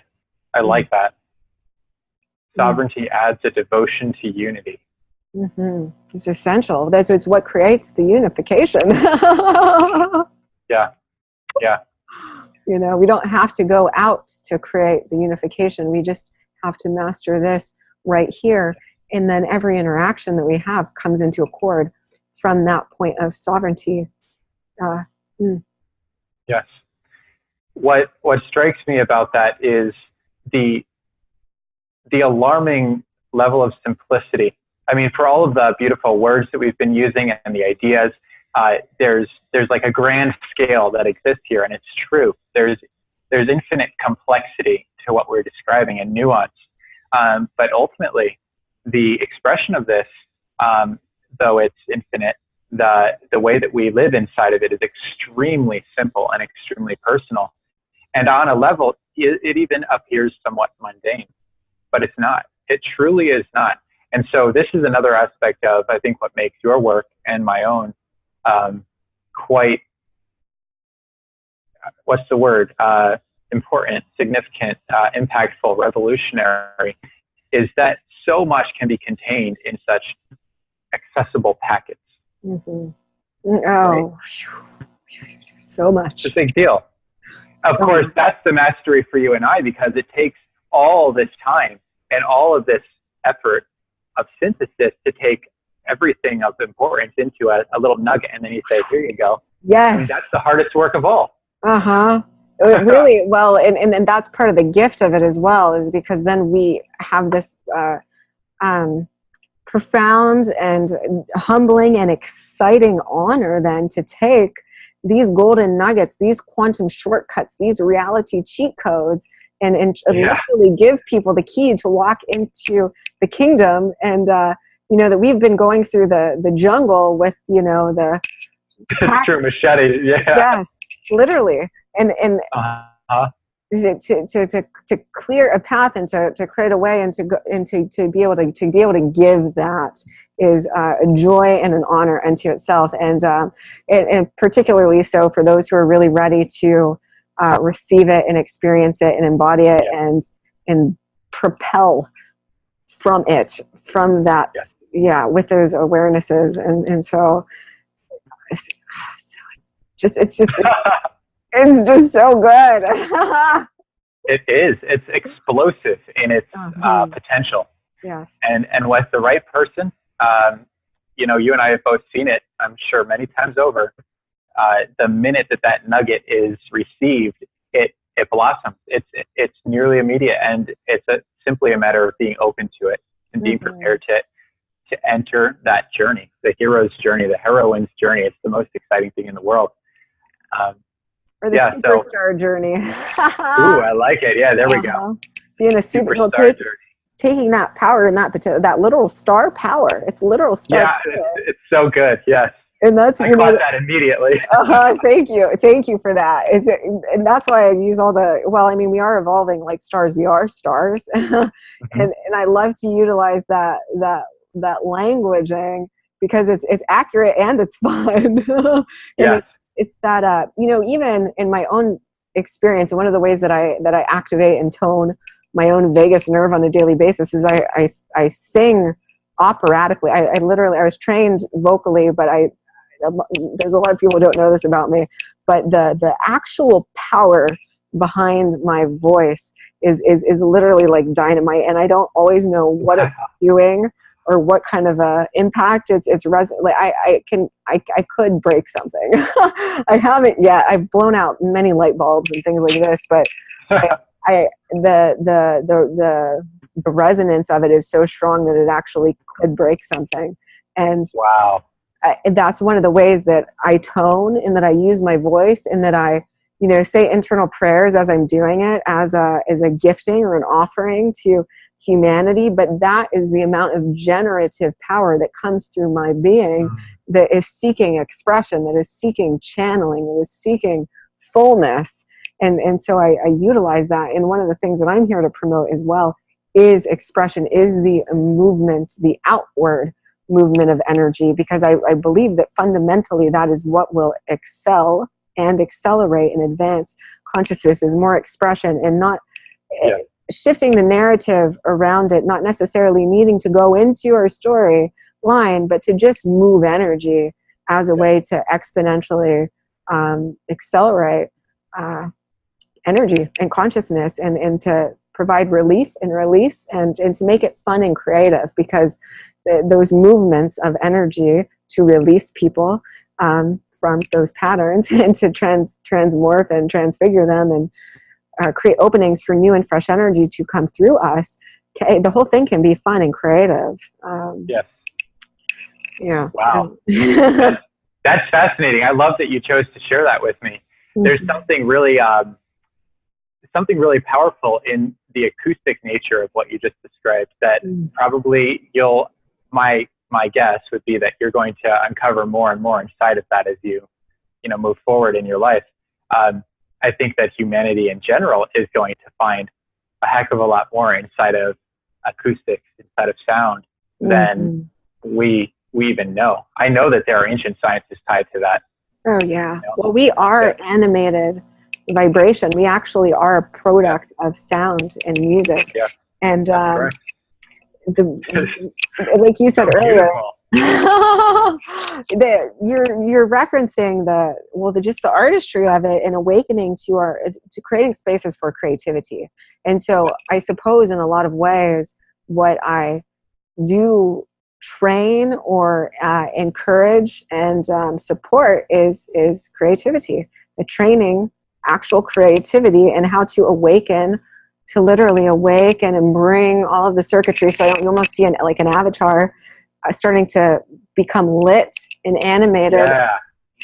I like that. Sovereignty adds a devotion to unity. It's essential. It's what creates the unification. Yeah. We don't have to go out to create the unification. We just have to master this right here. And then every interaction that we have comes into accord from that point of sovereignty. Yes. What strikes me about that is the alarming level of simplicity. I mean, for all of the beautiful words that we've been using and the ideas, there's like a grand scale that exists here, and it's true. There's infinite complexity to what we're describing, and nuance. But ultimately, the expression of this, though it's infinite, the way that we live inside of it is extremely simple and extremely personal. And on a level, it even appears somewhat mundane, but it's not. It truly is not. And so this is another aspect of, I think, what makes your work and my own quite, what's the word, important, significant, impactful, revolutionary, is that so much can be contained in such accessible packets. Oh, right? So much. It's a big deal. Of course, that's the mastery for you and I, because it takes all this time and all of this effort of synthesis to take everything of importance into a little nugget, and then you say, here you go. Yes. I mean, that's the hardest work of all. Really, well, and that's part of the gift of it as well, is because then we have this profound and humbling and exciting honor then to take these golden nuggets, these quantum shortcuts, these reality cheat codes, and literally give people the key to walk into the kingdom. And that we've been going through the jungle with the true machete. Yeah. Yes, literally. And to clear a path and to create a way and to go and to be able to give that is a joy and an honor unto itself, and particularly so for those who are really ready to receive it and experience it and embody it, and propel from that with those awarenesses, and so it's just so good. It is. It's explosive in its potential. Yes. And with the right person, you and I have both seen it, I'm sure, many times over. The minute that nugget is received, it blossoms. It's nearly immediate, and it's simply a matter of being open to it and being prepared to enter that journey, the hero's journey, the heroine's journey. It's the most exciting thing in the world. Or the superstar journey. Ooh, I like it. Yeah, there we go. Being a superstar journey. Taking that power and that literal star power. It's literal star power. It's so good. Yes. And that's I caught that immediately. Thank you for that. And that's why I use all the. Well, I mean, we are evolving like stars. We are stars, and I love to utilize that languaging because it's accurate and it's fun. Yes. It's that even in my own experience, one of the ways that I activate and tone my own vagus nerve on a daily basis is I sing operatically. I was trained vocally, but there's a lot of people who don't know this about me, but the actual power behind my voice is literally like dynamite, and I don't always know what it's doing or what kind of impact it's like I could break something. I haven't yet. I've blown out many light bulbs and things like this, but the resonance of it is so strong that it actually could break something. And wow. That's one of the ways that I tone, and that I use my voice, and that I, say internal prayers as I'm doing it as a gifting or an offering to humanity. But that is the amount of generative power that comes through my being that is seeking expression, that is seeking channeling, that is seeking fullness. And so I utilize that. And one of the things that I'm here to promote as well is expression, is the movement, the outward movement of energy, because I believe that fundamentally that is what will excel and accelerate and advance consciousness, is more expression, and not shifting the narrative around it, not necessarily needing to go into our story line, but to just move energy as a way to exponentially accelerate energy and consciousness, and to provide relief and release, and to make it fun and creative, because those movements of energy to release people from those patterns and to transmorph and transfigure them, and create openings for new and fresh energy to come through us. The whole thing can be fun and creative. Yes. Yeah. Wow. That's fascinating. I love that you chose to share that with me. There's something really powerful in the acoustic nature of what you just described that probably my guess would be that you're going to uncover more and more inside of that as you move forward in your life. I think that humanity in general is going to find a heck of a lot more inside of acoustics, inside of sound, than we even know. I know that there are ancient sciences tied to that. Oh yeah. Well, we are animated vibration. We actually are a product of sound and music. Yeah. And like you said earlier, you're referencing just the artistry of it, and awakening to creating spaces for creativity. And so I suppose in a lot of ways what I do train or encourage and support is creativity, the training, actual creativity, and how to awaken, to literally awaken and bring all of the circuitry. So you almost see like an avatar starting to become lit and animated. Yeah,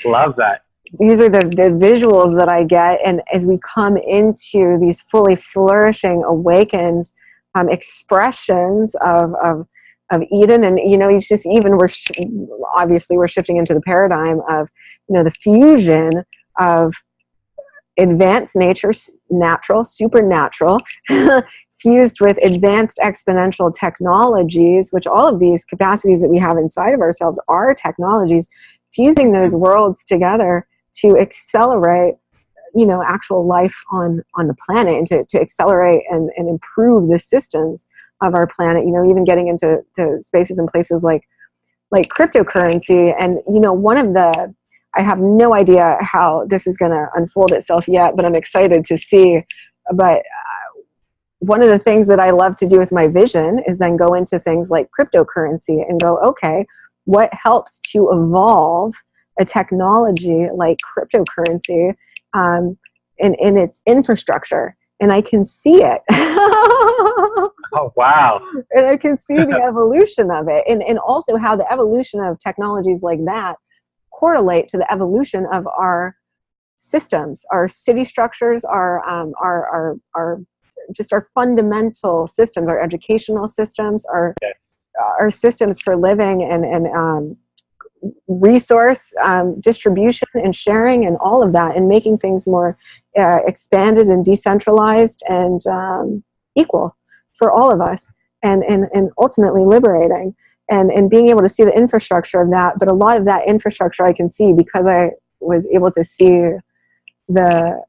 love that. These are the visuals that I get, and as we come into these fully flourishing, awakened expressions of Eden, and it's just obviously we're shifting into the paradigm of the fusion of advanced nature, natural, supernatural, fused with advanced exponential technologies, which all of these capacities that we have inside of ourselves are technologies, fusing those worlds together to accelerate, actual life on the planet, and to accelerate and improve the systems of our planet, even getting into spaces and places like cryptocurrency. And, I have no idea how this is going to unfold itself yet, but I'm excited to see. But one of the things that I love to do with my vision is then go into things like cryptocurrency and go, okay, what helps to evolve a technology like cryptocurrency in its infrastructure? And I can see it. Oh, wow. And I can see the evolution of it, and also how the evolution of technologies like that correlate to the evolution of our systems, our city structures, our just our fundamental systems, our educational systems, our systems for living, and resource distribution and sharing, and all of that, and making things more expanded and decentralized and equal for all of us, and ultimately liberating, and being able to see the infrastructure of that. But a lot of that infrastructure I can see because I was able to see the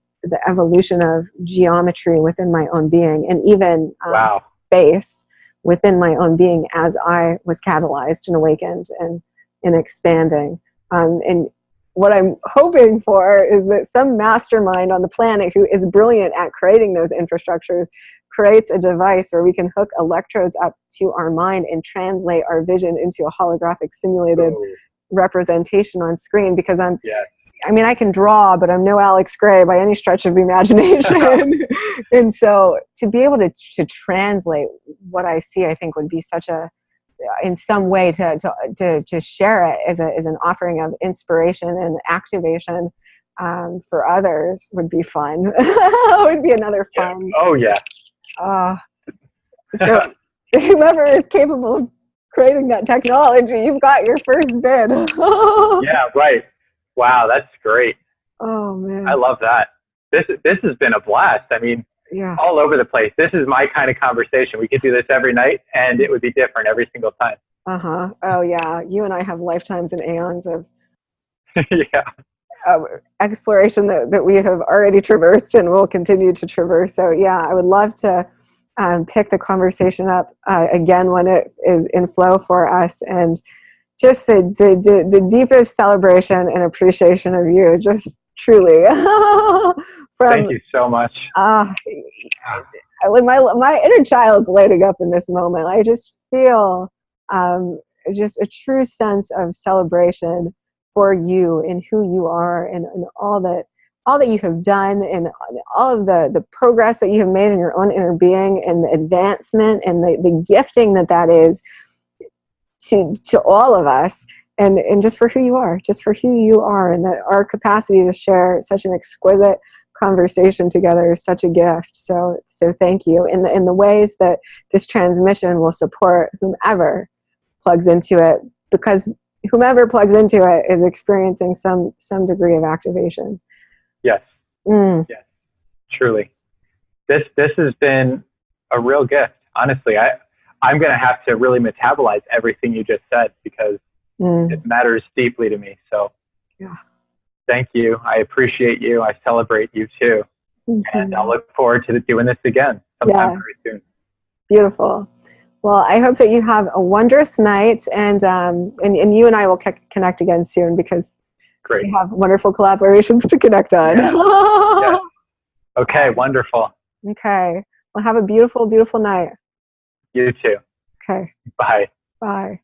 evolution of geometry within my own being, and even space within my own being as I was catalyzed and awakened and expanding. And what I'm hoping for is that some mastermind on the planet who is brilliant at creating those infrastructures creates a device where we can hook electrodes up to our mind and translate our vision into a holographic simulated representation on screen. Because I can draw, but I'm no Alex Gray by any stretch of the imagination. And so to be able to translate what I see, I think would be such in some way to share it as an offering of inspiration and activation for others would be fun. Would be another fun. Yeah. Oh yeah. So whoever is capable of creating that technology, you've got your first bid. Yeah, right. Wow, that's great. Oh man, I love that. This has been a blast. I mean, all over the place. This is my kind of conversation. We could do this every night, and it would be different every single time. Oh yeah, you and I have lifetimes and aeons of exploration that we have already traversed and will continue to traverse. So yeah, I would love to pick the conversation up again when it is in flow for us, and just the deepest celebration and appreciation of you, just truly. Thank you so much. My inner child's lighting up in this moment. I just feel just a true sense of celebration for you and who you are, and all that you have done, and all of the progress that you have made in your own inner being, and the advancement and the gifting that is to all of us, and just for who you are, and that our capacity to share such an exquisite conversation together is such a gift. So thank you in the ways that this transmission will support whomever plugs into it, because whomever plugs into it is experiencing some degree of activation. Yes. Yes, truly. This has been a real gift. Honestly, I'm going to have to really metabolize everything you just said, because it matters deeply to me. So thank you. I appreciate you. I celebrate you too. And I'll look forward to doing this again sometime very soon. Beautiful. Well, I hope that you have a wondrous night, and you and I will connect again soon, because we have wonderful collaborations to connect on. Yeah. Okay, wonderful. Okay. Well, have a beautiful, beautiful night. You too. Okay. Bye. Bye.